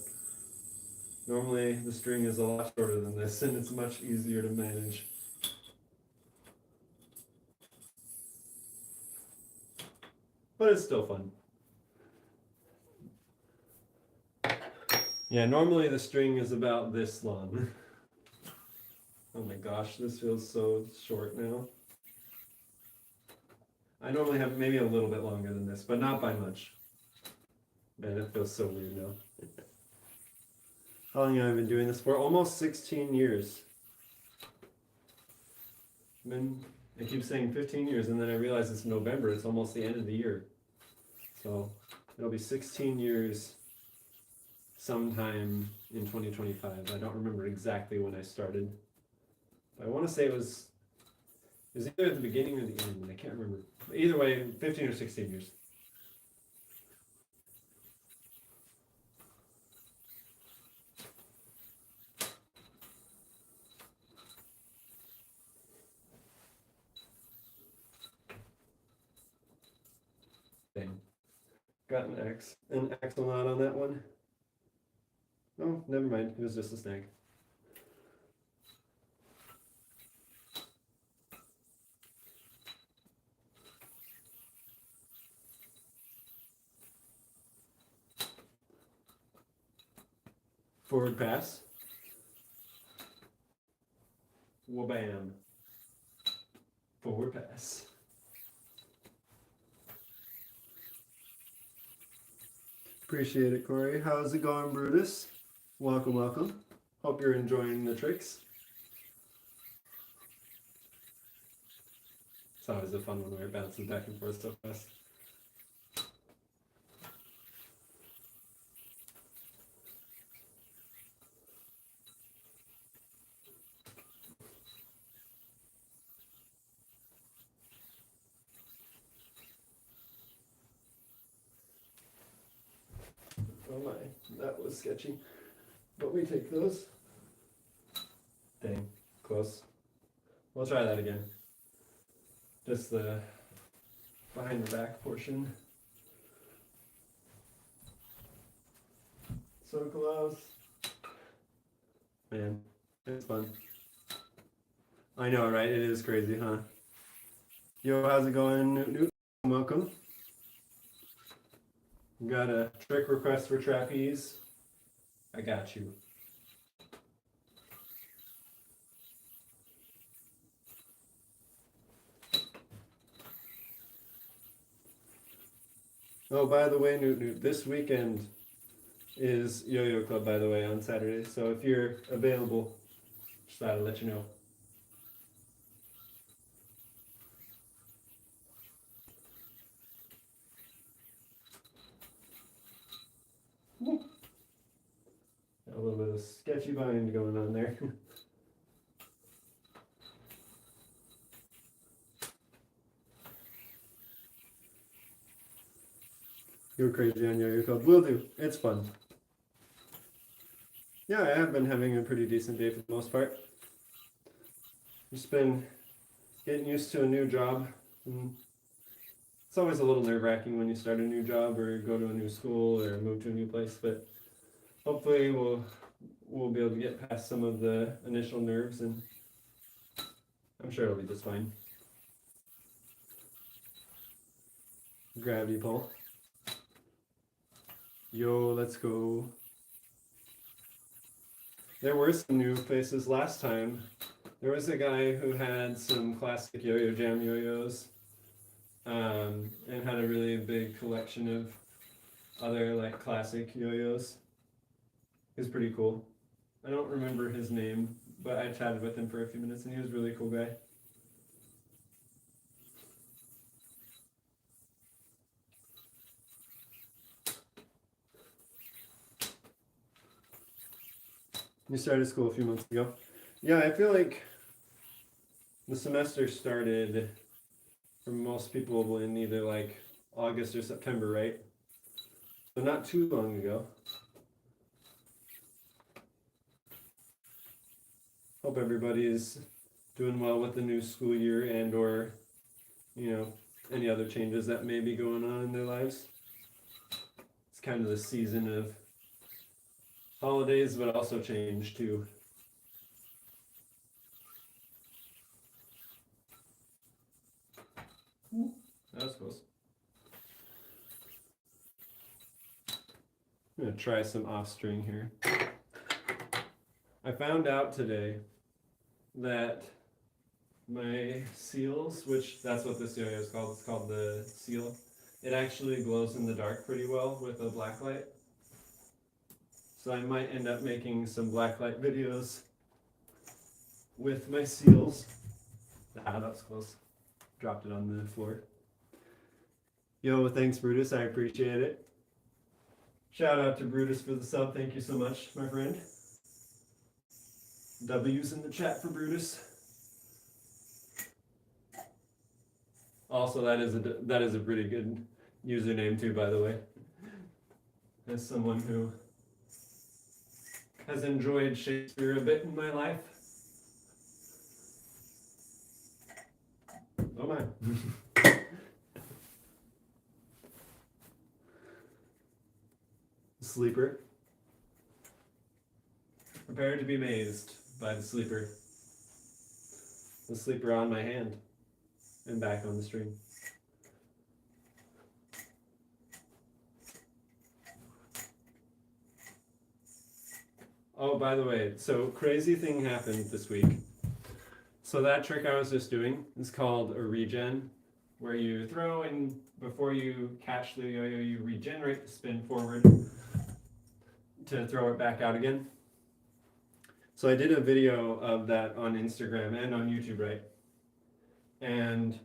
Normally the string is a lot shorter than this and it's much easier to manage. But it's still fun. Yeah, normally the string is about this long. Oh my gosh, this feels so short now. I normally have maybe a little bit longer than this, but not by much. Man, it feels so weird now. How long have I been doing this for? Almost 16 years. I keep saying 15 years, and then I realize it's November. It's almost the end of the year. So it'll be 16 years sometime in 2025. I don't remember exactly when I started. But I want to say it was either at the beginning or the end. I can't remember. But either way, 15 or 16 years. Dang. Got an axle knot on that one. Oh, never mind. It was just a snag. Forward pass. Wha-bam. Forward pass. Appreciate it, Corey. How's it going, Brutus? Welcome, welcome. Hope you're enjoying the tricks. It's always a fun one where it bounces back and forth so fast. Oh my, that was sketchy. But we take those. Dang, close. We'll try that again. Just the behind the back portion. So close. Man, it's fun. I know, right? It is crazy, huh? Yo, how's it going, Newt Newt? Welcome. Got a trick request for trapeze. I got you. Oh, by the way, Newt Newt, this weekend is Yo-Yo Club, by the way, on Saturday. So if you're available, just thought I'd let you know. A little bit of sketchy bind going on there. You're crazy on Yo-Yo Club. Will do. It's fun. Yeah, I have been having a pretty decent day for the most part. Just been getting used to a new job. And it's always a little nerve-wracking when you start a new job or go to a new school or move to a new place, but hopefully we'll be able to get past some of the initial nerves, and I'm sure it'll be just fine. Gravity pull. Yo, let's go. There were some new faces last time. There was a guy who had some classic Yo-Yo Jam yo-yos, and had a really big collection of other like classic yo-yos. He was pretty cool. I don't remember his name, but I chatted with him for a few minutes, and he was a really cool guy. You started school a few months ago. Yeah, I feel like the semester started for most people in either like August or September, right? So not too long ago. Hope everybody is doing well with the new school year and or, any other changes that may be going on in their lives. It's kind of the season of holidays, but also change too. That was close. I'm going to try some off string here. I found out today that my seals, which that's what this yo-yo is called, it's called the seal, it actually glows in the dark pretty well with a black light. So I might end up making some blacklight videos with my seals. Ah, that was close. Dropped it on the floor. Yo, thanks Brutus, I appreciate it. Shout out to Brutus for the sub, thank you so much, my friend. W's in the chat for Brutus. Also, that is a pretty good username too, by the way. As someone who has enjoyed Shakespeare a bit in my life. Oh my. Sleeper. Prepare to be amazed by the sleeper. The sleeper on my hand and back on the string. Oh, by the way, so crazy thing happened this week. So that trick I was just doing is called a regen, where you throw and before you catch the yo-yo, you regenerate the spin forward to throw it back out again. So I did a video of that on Instagram and on YouTube, right? And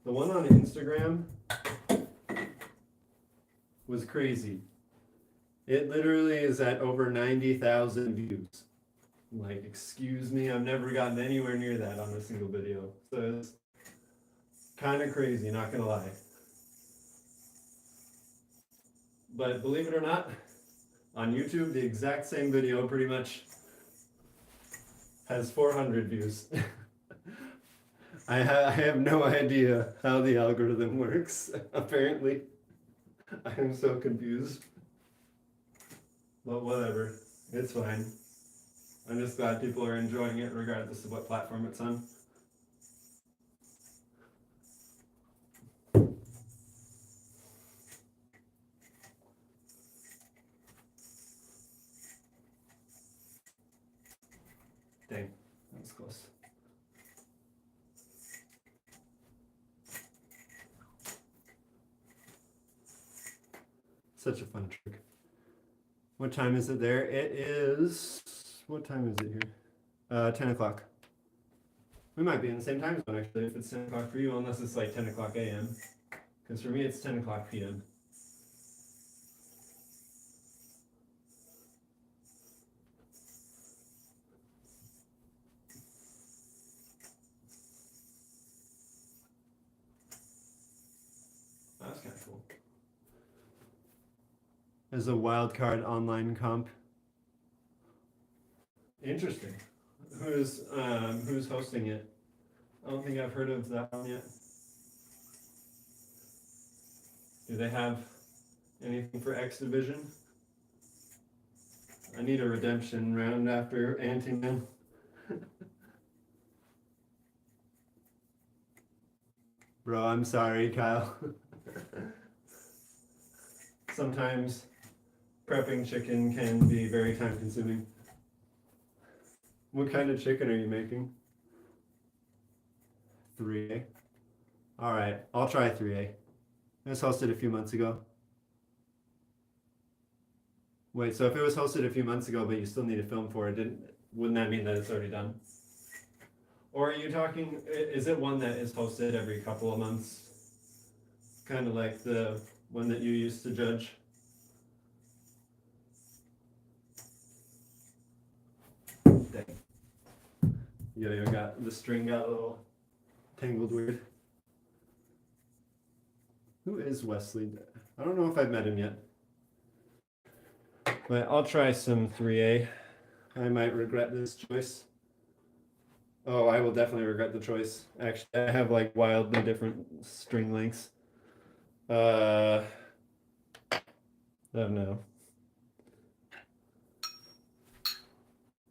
the one on Instagram was crazy. It literally is at over 90,000 views. Like, excuse me, I've never gotten anywhere near that on a single video. So it's kind of crazy, not gonna lie. But believe it or not, on YouTube, the exact same video pretty much has 400 views. I have no idea how the algorithm works. Apparently, I am so confused. But whatever, it's fine. I'm just glad people are enjoying it regardless of what platform it's on. Dang, that was close. Such a fun trick. What time is it there? It is, what time is it here? 10 o'clock. We might be in the same time zone actually if it's 10 o'clock for you, unless it's like 10 o'clock a.m. Because for me it's 10 o'clock p.m. That's kind of cool. There's a wild card online comp. Interesting. Who's hosting it? I don't think I've heard of that one yet. Do they have anything for X Division? I need a redemption round after Anti-Man. Bro, I'm sorry, Kyle. Sometimes prepping chicken can be very time consuming. What kind of chicken are you making? 3A. Alright, I'll try 3A. It was hosted a few months ago. Wait, so if it was hosted a few months ago, but you still need a film for it, wouldn't that mean that it's already done? Or are you talking, is it one that is hosted every couple of months? Kind of like the one that you used to judge? Dang. Yo-yo the string got a little tangled weird. Who is Wesley? I don't know if I've met him yet. But I'll try some 3A. I might regret this choice. Oh, I will definitely regret the choice. Actually, I have like wildly different string lengths. Oh no.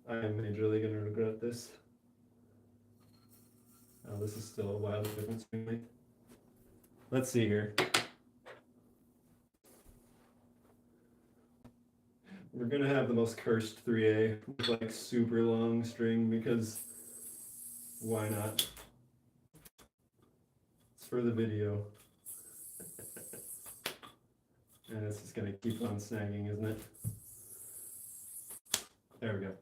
I am majorly gonna regret this. Oh, this is still a wildly different string length. Let's see here. We're gonna have the most cursed 3A with like super long string because why not? It's for the video. And it's just gonna keep on snagging, isn't it? There we go.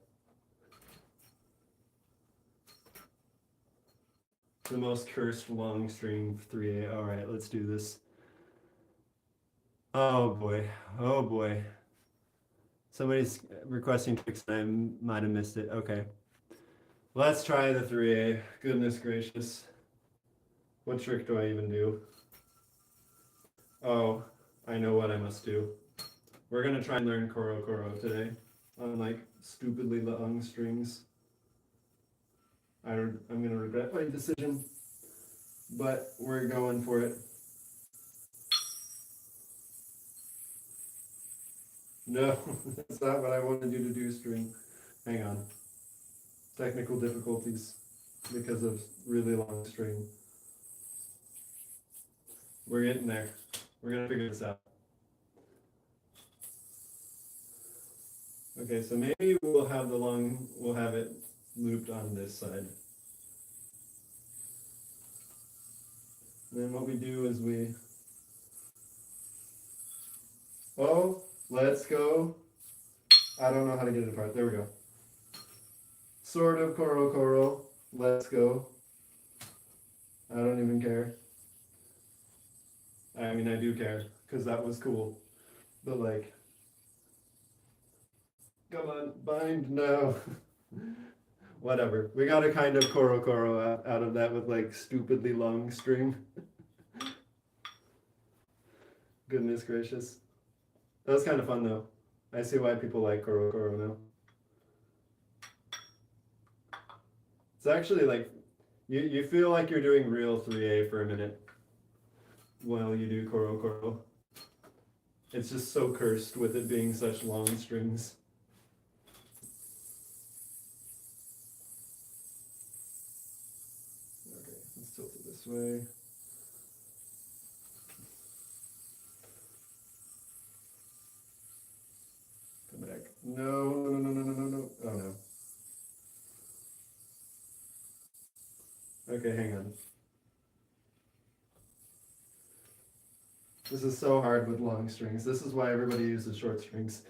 The most cursed long string 3A. All right, let's do this. Oh boy. Oh boy. Somebody's requesting tricks and I might have missed it. Okay. Let's try the 3A. Goodness gracious. What trick do I even do? Oh, I know what I must do. We're gonna try and learn Koro Koro today on like stupidly long strings. I'm gonna regret my decision, but we're going for it. No, that's not what I wanted you to do, string. Hang on. Technical difficulties because of really long string. We're getting there. We're gonna figure this out. Okay, so maybe we'll have it looped on this side. And then what we do is oh, let's go. I don't know how to get it apart. There we go. Sort of Koro Koro. Let's go. I don't even care. I mean, I do care, because that was cool. But like, come on, bind, no. Whatever. We got a kind of Koro Koro out of that with like stupidly long string. Goodness gracious. That was kind of fun though. I see why people like Koro Koro now. It's actually like you feel like you're doing real 3A for a minute while you do Koro Koro. It's just so cursed with it being such long strings. Okay, let's tilt it this way. Come back. No, no, no, no, no, no, no. Oh no. Okay, hang on. This is so hard with long strings. This is why everybody uses short strings.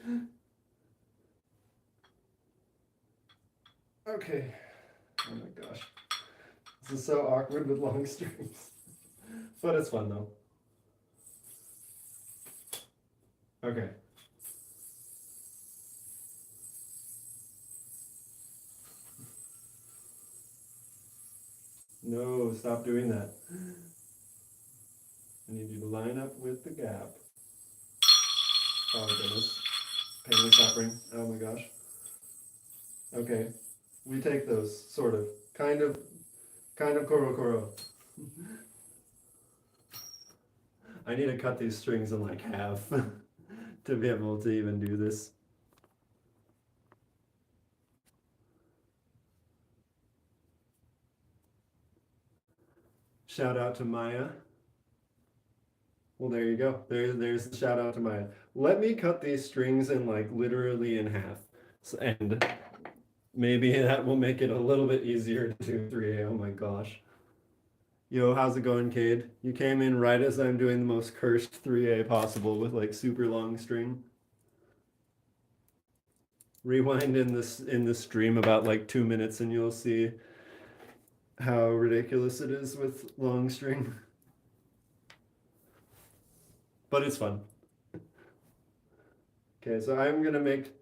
Okay. Oh my gosh. This is so awkward with long strings. But it's fun though. Okay. No, stop doing that. I need you to line up with the gap. Oh goodness. Pain and suffering. Oh my gosh. Okay. We take those, sort of. Kind of Koro Koro. I need to cut these strings in like half to be able to even do this. Shout out to Maya. Well, there you go. There's the shout out to Maya. Let me cut these strings in like literally in half. And maybe that will make it a little bit easier to do 3A. Oh my gosh. Yo, how's it going, Cade? You came in right as I'm doing the most cursed 3A possible with like super long string. Rewind in the stream about like 2 minutes and you'll see how ridiculous it is with long string. But it's fun. Okay, so I'm gonna make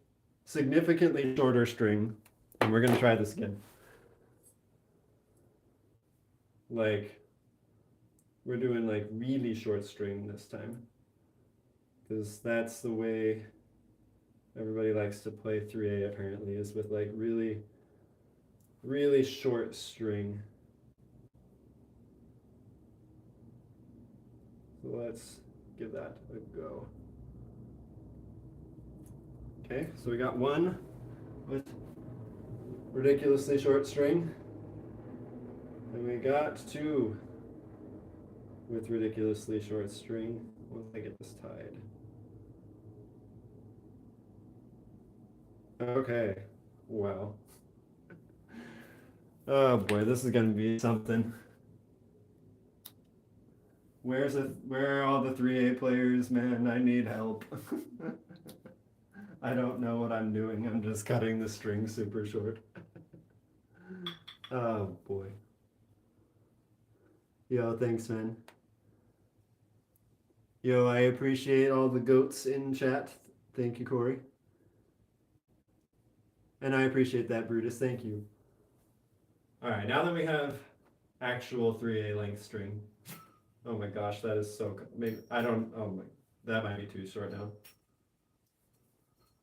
significantly shorter string, and we're gonna try this again. Like, we're doing like really short string this time, because that's the way everybody likes to play 3A apparently, is with like really, really short string. So let's give that a go. Okay, so we got one with ridiculously short string, and we got two with ridiculously short string once I get this tied. Okay, wow. Oh boy, this is gonna be something. Where are all the 3A players, man? I need help. I don't know what I'm doing. I'm just cutting the string super short. Oh boy. Yo, thanks, man. Yo, I appreciate all the goats in chat. Thank you, Corey. And I appreciate that, Brutus. Thank you. All right, now that we have actual 3A length string. Oh my gosh, that is so, maybe, I don't, oh my, that might be too short now.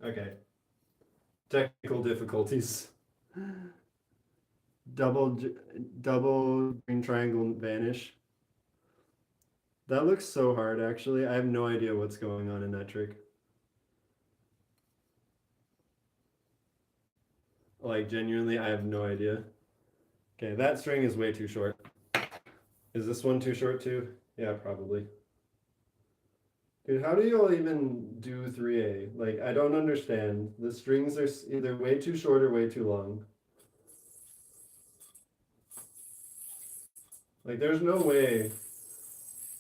Okay. Technical difficulties. Double green triangle vanish. That looks so hard, actually. I have no idea what's going on in that trick. Like, genuinely, I have no idea. Okay, that string is way too short. Is this one too short too? Yeah, probably. Dude, how do you all even do 3A? Like, I don't understand. The strings are either way too short or way too long. Like, there's no way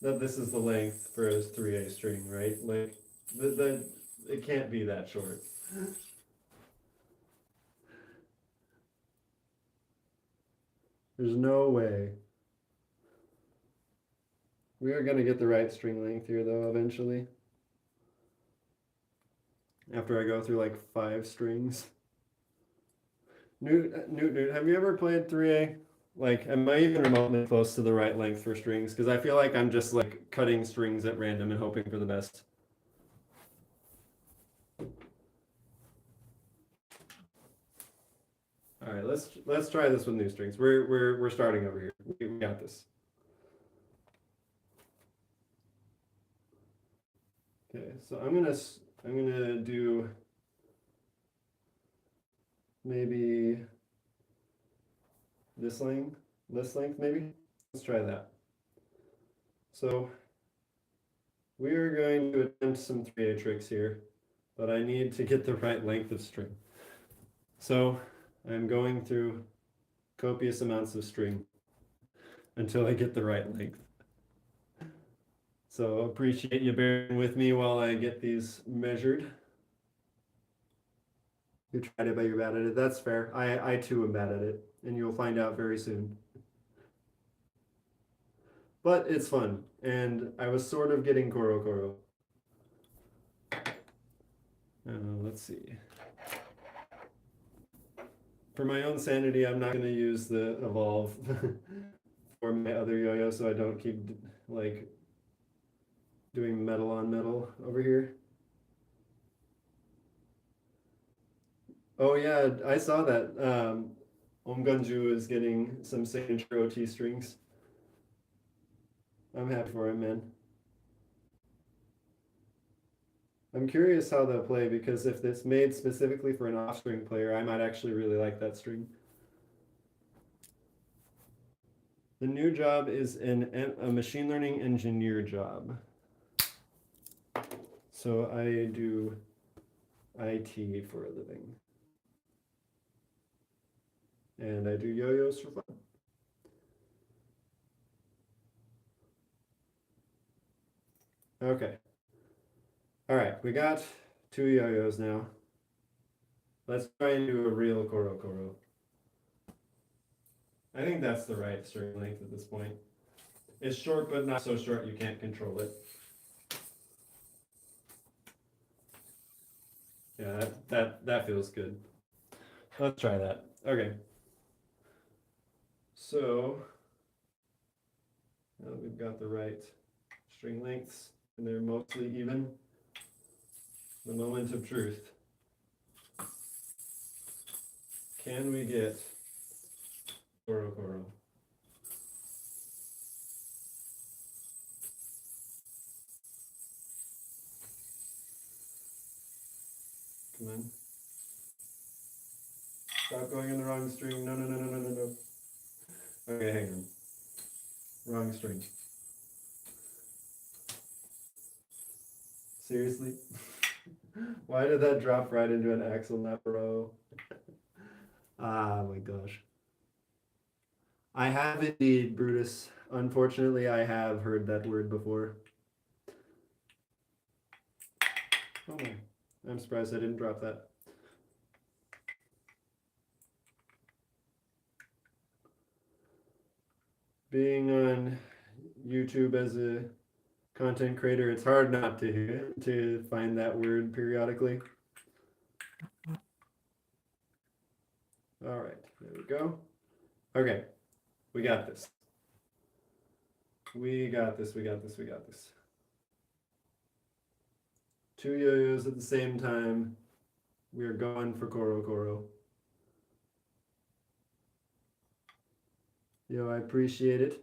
that this is the length for a 3A string, right? Like, it can't be that short. There's no way. We are going to get the right string length here, though, eventually. After I go through like 5 strings. Newt, have you ever played 3A? Like, am I even remotely close to the right length for strings? Because I feel like I'm just like cutting strings at random and hoping for the best. right, let's try this with new strings. We're starting over here. We got this. Okay, so I'm gonna do maybe this length maybe. Let's try that. So we are going to attempt some 3A tricks here, but I need to get the right length of string. So I'm going through copious amounts of string until I get the right length. So appreciate you bearing with me while I get these measured. You tried it, but you're bad at it. That's fair. I too am bad at it, and you'll find out very soon. But it's fun, and I was sort of getting Koro Koro. Let's see. For my own sanity, I'm not going to use the evolve for my other yo-yo, so I don't keep like doing metal on metal over here. Oh yeah, I saw that. Omgunju is getting some signature OT strings. I'm happy for him, man. I'm curious how they'll play because if it's made specifically for an off-string player, I might actually really like that string. The new job is a machine learning engineer job. So I do IT for a living. And I do yo-yos for fun. Okay. All right, we got 2 yo-yos now. Let's try and do a real Koro Koro. I think that's the right string length at this point. It's short, but not so short you can't control it. Yeah, that feels good. Let's try that. Okay. So now that we've got the right string lengths and they're mostly even, the moment of truth. Can we get Koro Koro? Come on. Stop going in the wrong string. No, no, no, no, no, no, no. Okay, hang on. Wrong string. Seriously? Why did that drop right into an axle napero? Ah, my gosh. I have indeed, Brutus. Unfortunately, I have heard that word before. Oh my. I'm surprised I didn't drop that. Being on YouTube as a content creator, it's hard not to find that word periodically. All right, there we go. Okay, we got this. We got this, we got this, we got this. 2 yo-yos at the same time. We are going for Koro Koro. Yo, I appreciate it.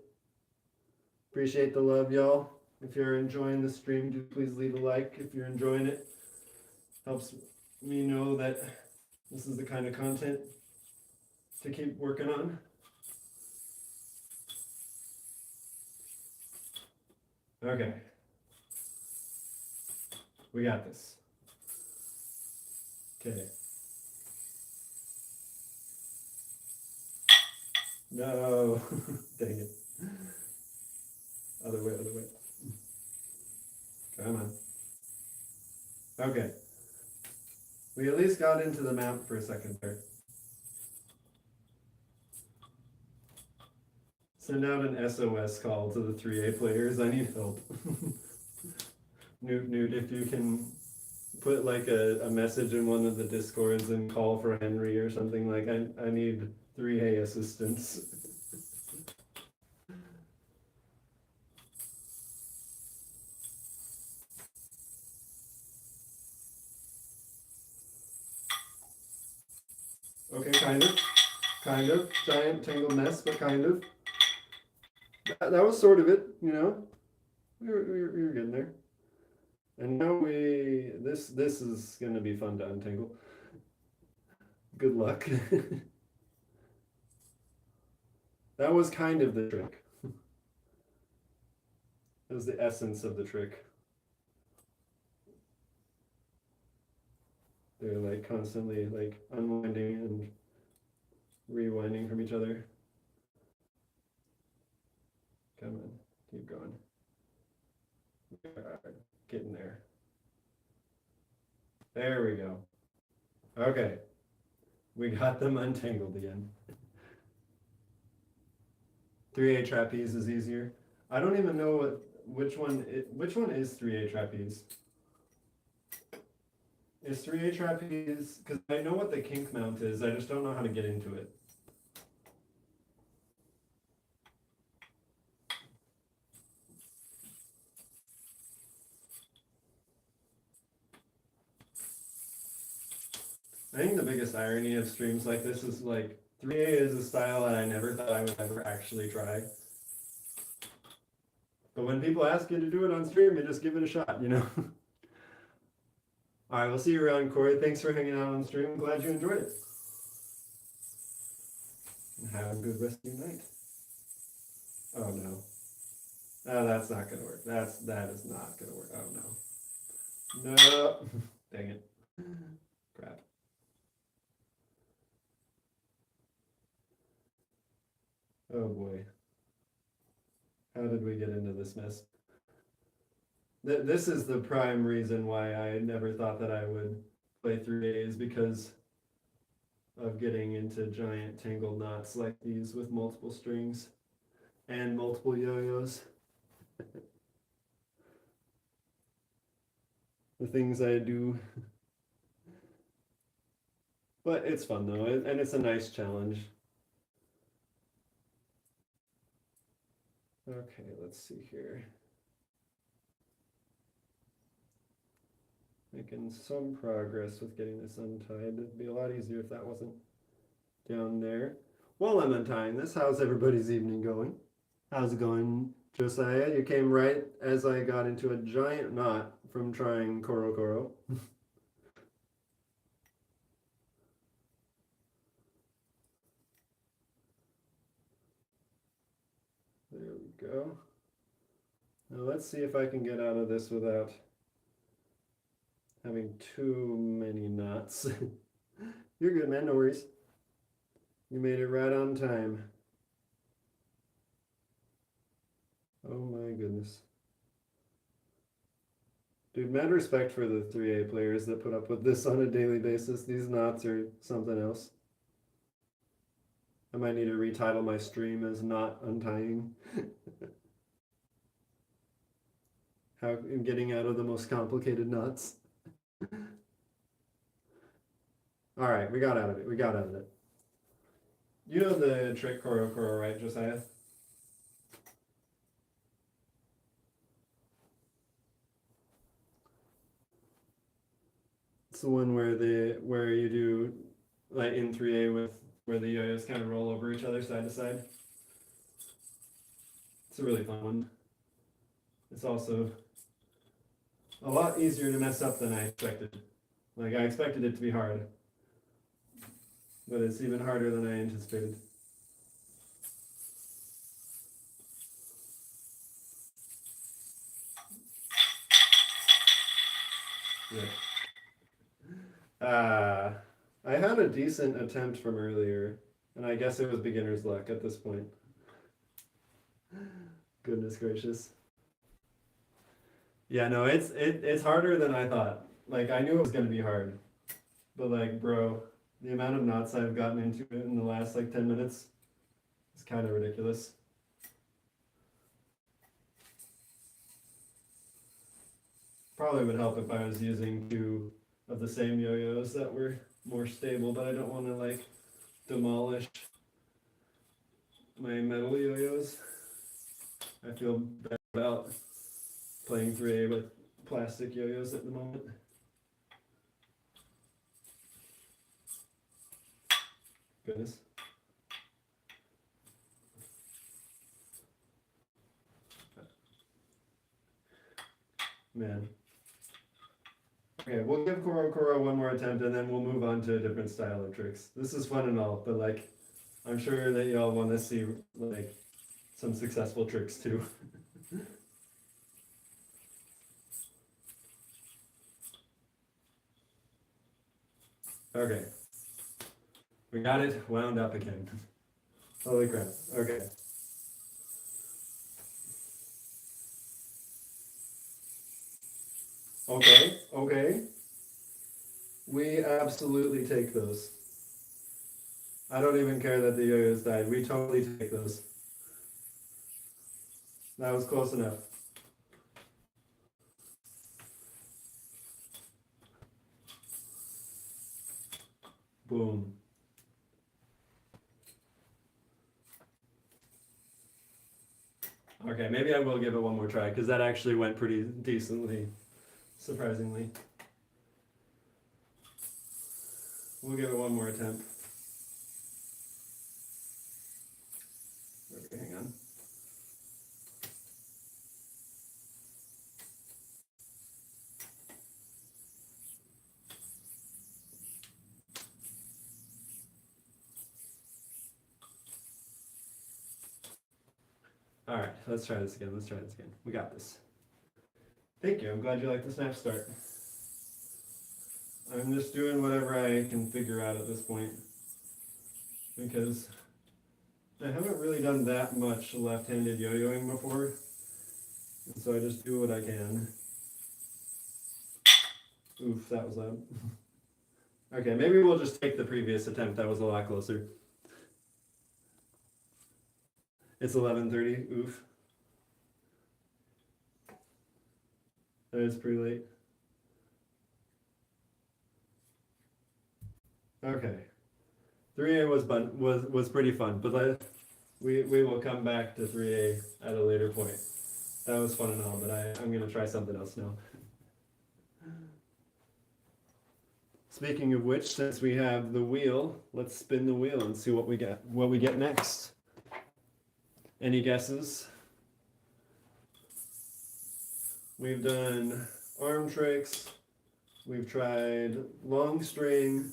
Appreciate the love, y'all. If you're enjoying the stream, do please leave a like if you're enjoying it. Helps me know that this is the kind of content to keep working on. Okay. We got this. Okay. No. Dang it. Other way, other way. Come on. Okay. We at least got into the map for a second there. Send out an SOS call to the 3A players. I need help. Newt, if you can put like a message in one of the discords and call for Henry or something, like I need 3A assistance. Okay, kind of. Kind of. Giant tangled mess, but kind of. That was sort of it, you know? We were getting there. And now this is gonna be fun to untangle. Good luck. That was kind of the trick. That was the essence of the trick. They're like constantly like unwinding and rewinding from each other. Come on, keep going. Getting there. There we go. Okay, we got them untangled again. 3A trapeze is easier. I don't even know which one is 3A trapeze. Is 3A trapeze, because I know what the kink mount is, I just don't know how to get into it. I think the biggest irony of streams like this is like 3A is a style that I never thought I would ever actually try. But when people ask you to do it on stream, you just give it a shot, you know? All right, we'll see you around, Corey. Thanks for hanging out on stream. Glad you enjoyed it. And have a good rest of your night. Oh no. Oh, that's not gonna work. That is not gonna work. Oh no. No. Dang it. Crap. Oh boy. How did we get into this mess? This is the prime reason why I never thought that I would play 3A, is because of getting into giant tangled knots like these with multiple strings and multiple yo-yos. The things I do. But it's fun though, and it's a nice challenge. Okay, let's see here. Making some progress with getting this untied. It'd be a lot easier if that wasn't down there. While I'm untying this, how's everybody's evening going? How's it going, Josiah? You came right as I got into a giant knot from trying Koro Koro. There we go. Now let's see if I can get out of this without having too many knots. You're good, man, no worries. You made it right on time. Oh my goodness. Dude, mad respect for the 3A players that put up with this on a daily basis. These knots are something else. I might need to retitle my stream as Not Untying. How in getting out of the most complicated knots. All right, we got out of it. We got out of it. You know the trick Koro Koro, right, Josiah? It's the one where you do like in 3A with where the yo-yos kind of roll over each other side to side. It's a really fun one. It's also a lot easier to mess up than I expected. Like I expected it to be hard, but it's even harder than I anticipated. Yeah. I had a decent attempt from earlier, and I guess it was beginner's luck at this point. Goodness gracious. Yeah, no, it's harder than I thought. Like I knew it was gonna be hard, but like, bro, the amount of knots I've gotten into it in the last like 10 minutes is kind of ridiculous. Probably would help if I was using two of the same yo-yos that were more stable, but I don't want to like demolish my metal yo-yos. I feel bad about playing 3A with plastic yo-yos at the moment. Goodness. Man. Okay, we'll give Koro Koro one more attempt and then we'll move on to a different style of tricks. This is fun and all, but like, I'm sure that y'all want to see like some successful tricks too. Okay. We got it wound up again. Holy crap. Okay. Okay, okay. We absolutely take those. I don't even care that the yo-yos died. We totally take those. That was close enough. Boom. Okay, maybe I will give it one more try because that actually went pretty decently, surprisingly. We'll give it one more attempt. Okay, hang on. All right, let's try this again. Let's try this again. We got this. Thank you. I'm glad you like the snap start. I'm just doing whatever I can figure out at this point because I haven't really done that much left-handed yo-yoing before, and so I just do what I can. Oof, that was loud. Okay, maybe we'll just take the previous attempt. That was a lot closer. It's 11:30. Oof. That is pretty late. Okay. 3A was pretty fun, but we will come back to 3A at a later point. That was fun and all, but I'm gonna try something else now. Speaking of which, since we have the wheel, let's spin the wheel and see what we get next. Any guesses? We've done arm tricks. We've tried long string.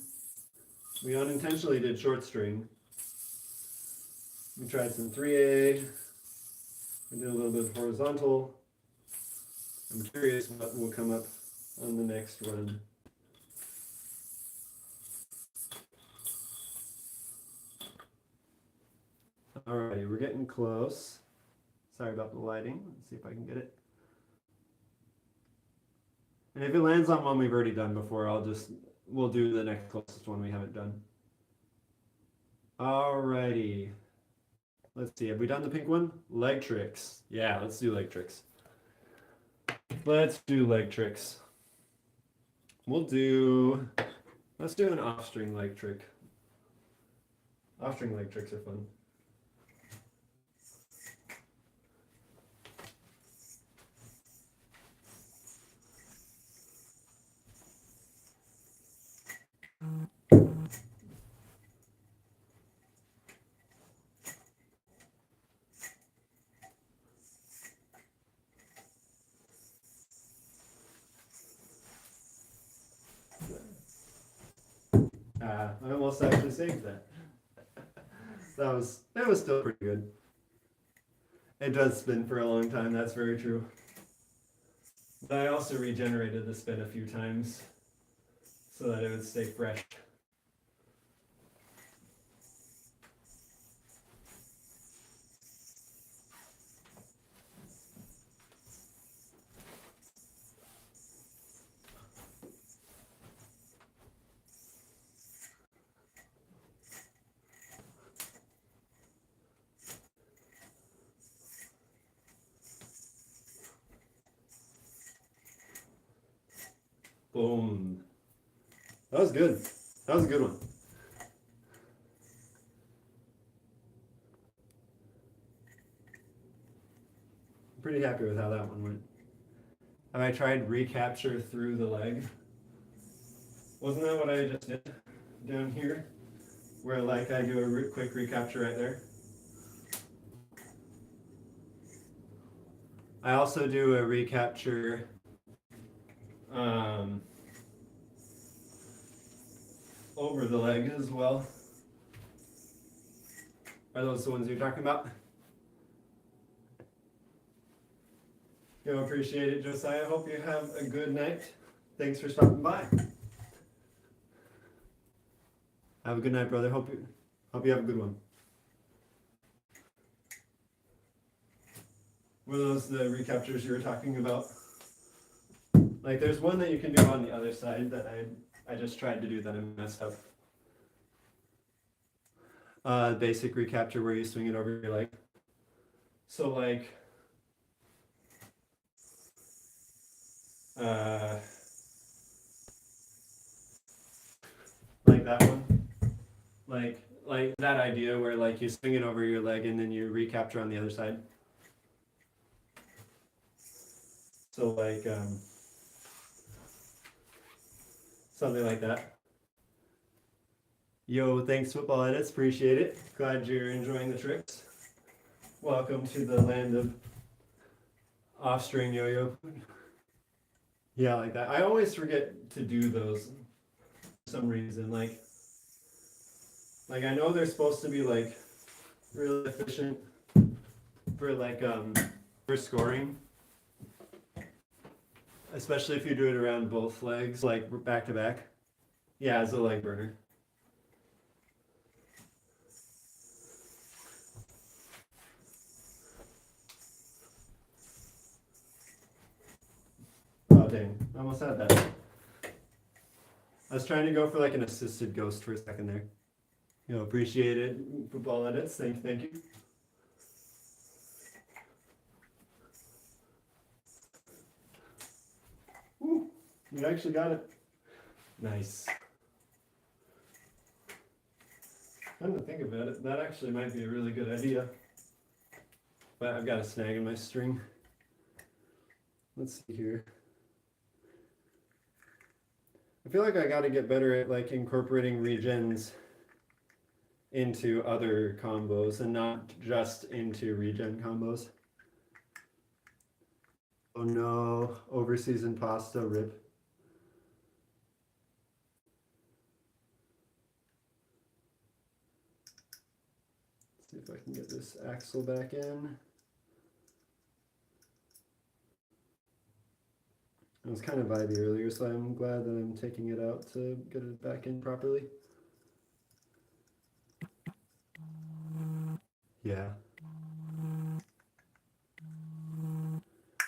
We unintentionally did short string. We tried some 3A. We did a little bit of horizontal. I'm curious what will come up on the next run. Alrighty, we're getting close. Sorry about the lighting. Let's see if I can get it. And if it lands on one we've already done before, we'll do the next closest one we haven't done. Alrighty. Let's see, have we done the pink one? Leg tricks. Yeah, let's do leg tricks. Let's do leg tricks. Let's do an off-string leg trick. Off-string leg tricks are fun. I almost actually saved that. That was still pretty good. It does spin for a long time, that's very true. But I also regenerated the spin a few times so that it would stay fresh. Boom. That was good. That was a good one. I'm pretty happy with how that one went. Have I tried recapture through the leg? Wasn't that what I just did down here? Where like I do a quick recapture right there? I also do a recapture um, over the leg as well. Are those the ones you're talking about? You appreciate it, Josiah. Hope you have a good night. Thanks for stopping by. Have a good night, brother. Hope you have a good one. Were those the recaptures you were talking about? Like, there's one that you can do on the other side that I just tried to do that I messed up. Basic recapture where you swing it over your leg. So like, like that one, like that idea where like you swing it over your leg and then you recapture on the other side. So like something like that. Yo, thanks Football Edits, appreciate it. Glad you're enjoying the tricks. Welcome to the land of off-string yo-yo. Yeah, like that. I always forget to do those for some reason. Like I know they're supposed to be like really efficient for like for scoring. Especially if you do it around both legs, like back to back. Yeah, as a leg burner. Oh dang, I almost had that. I was trying to go for like an assisted ghost for a second there. You know, appreciate it. Football Edits, thank you. Ooh, you actually got it. Nice. Come to think about it, that actually might be a really good idea. But I've got a snag in my string. Let's see here. I feel like I got to get better at like incorporating regens into other combos and not just into regen combos. Oh no, overseasoned pasta rip. Let's see if I can get this axle back in. It was kind of vibey earlier, so I'm glad that I'm taking it out to get it back in properly. Yeah.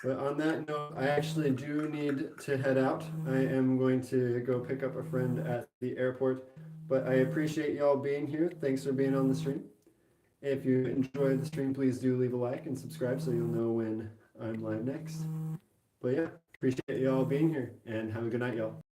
But on that note, I actually do need to head out. I am going to go pick up a friend at the airport. But I appreciate y'all being here. Thanks for being on the stream. If you enjoyed the stream, please do leave a like and subscribe so you'll know when I'm live next. But yeah, appreciate y'all being here and have a good night, y'all.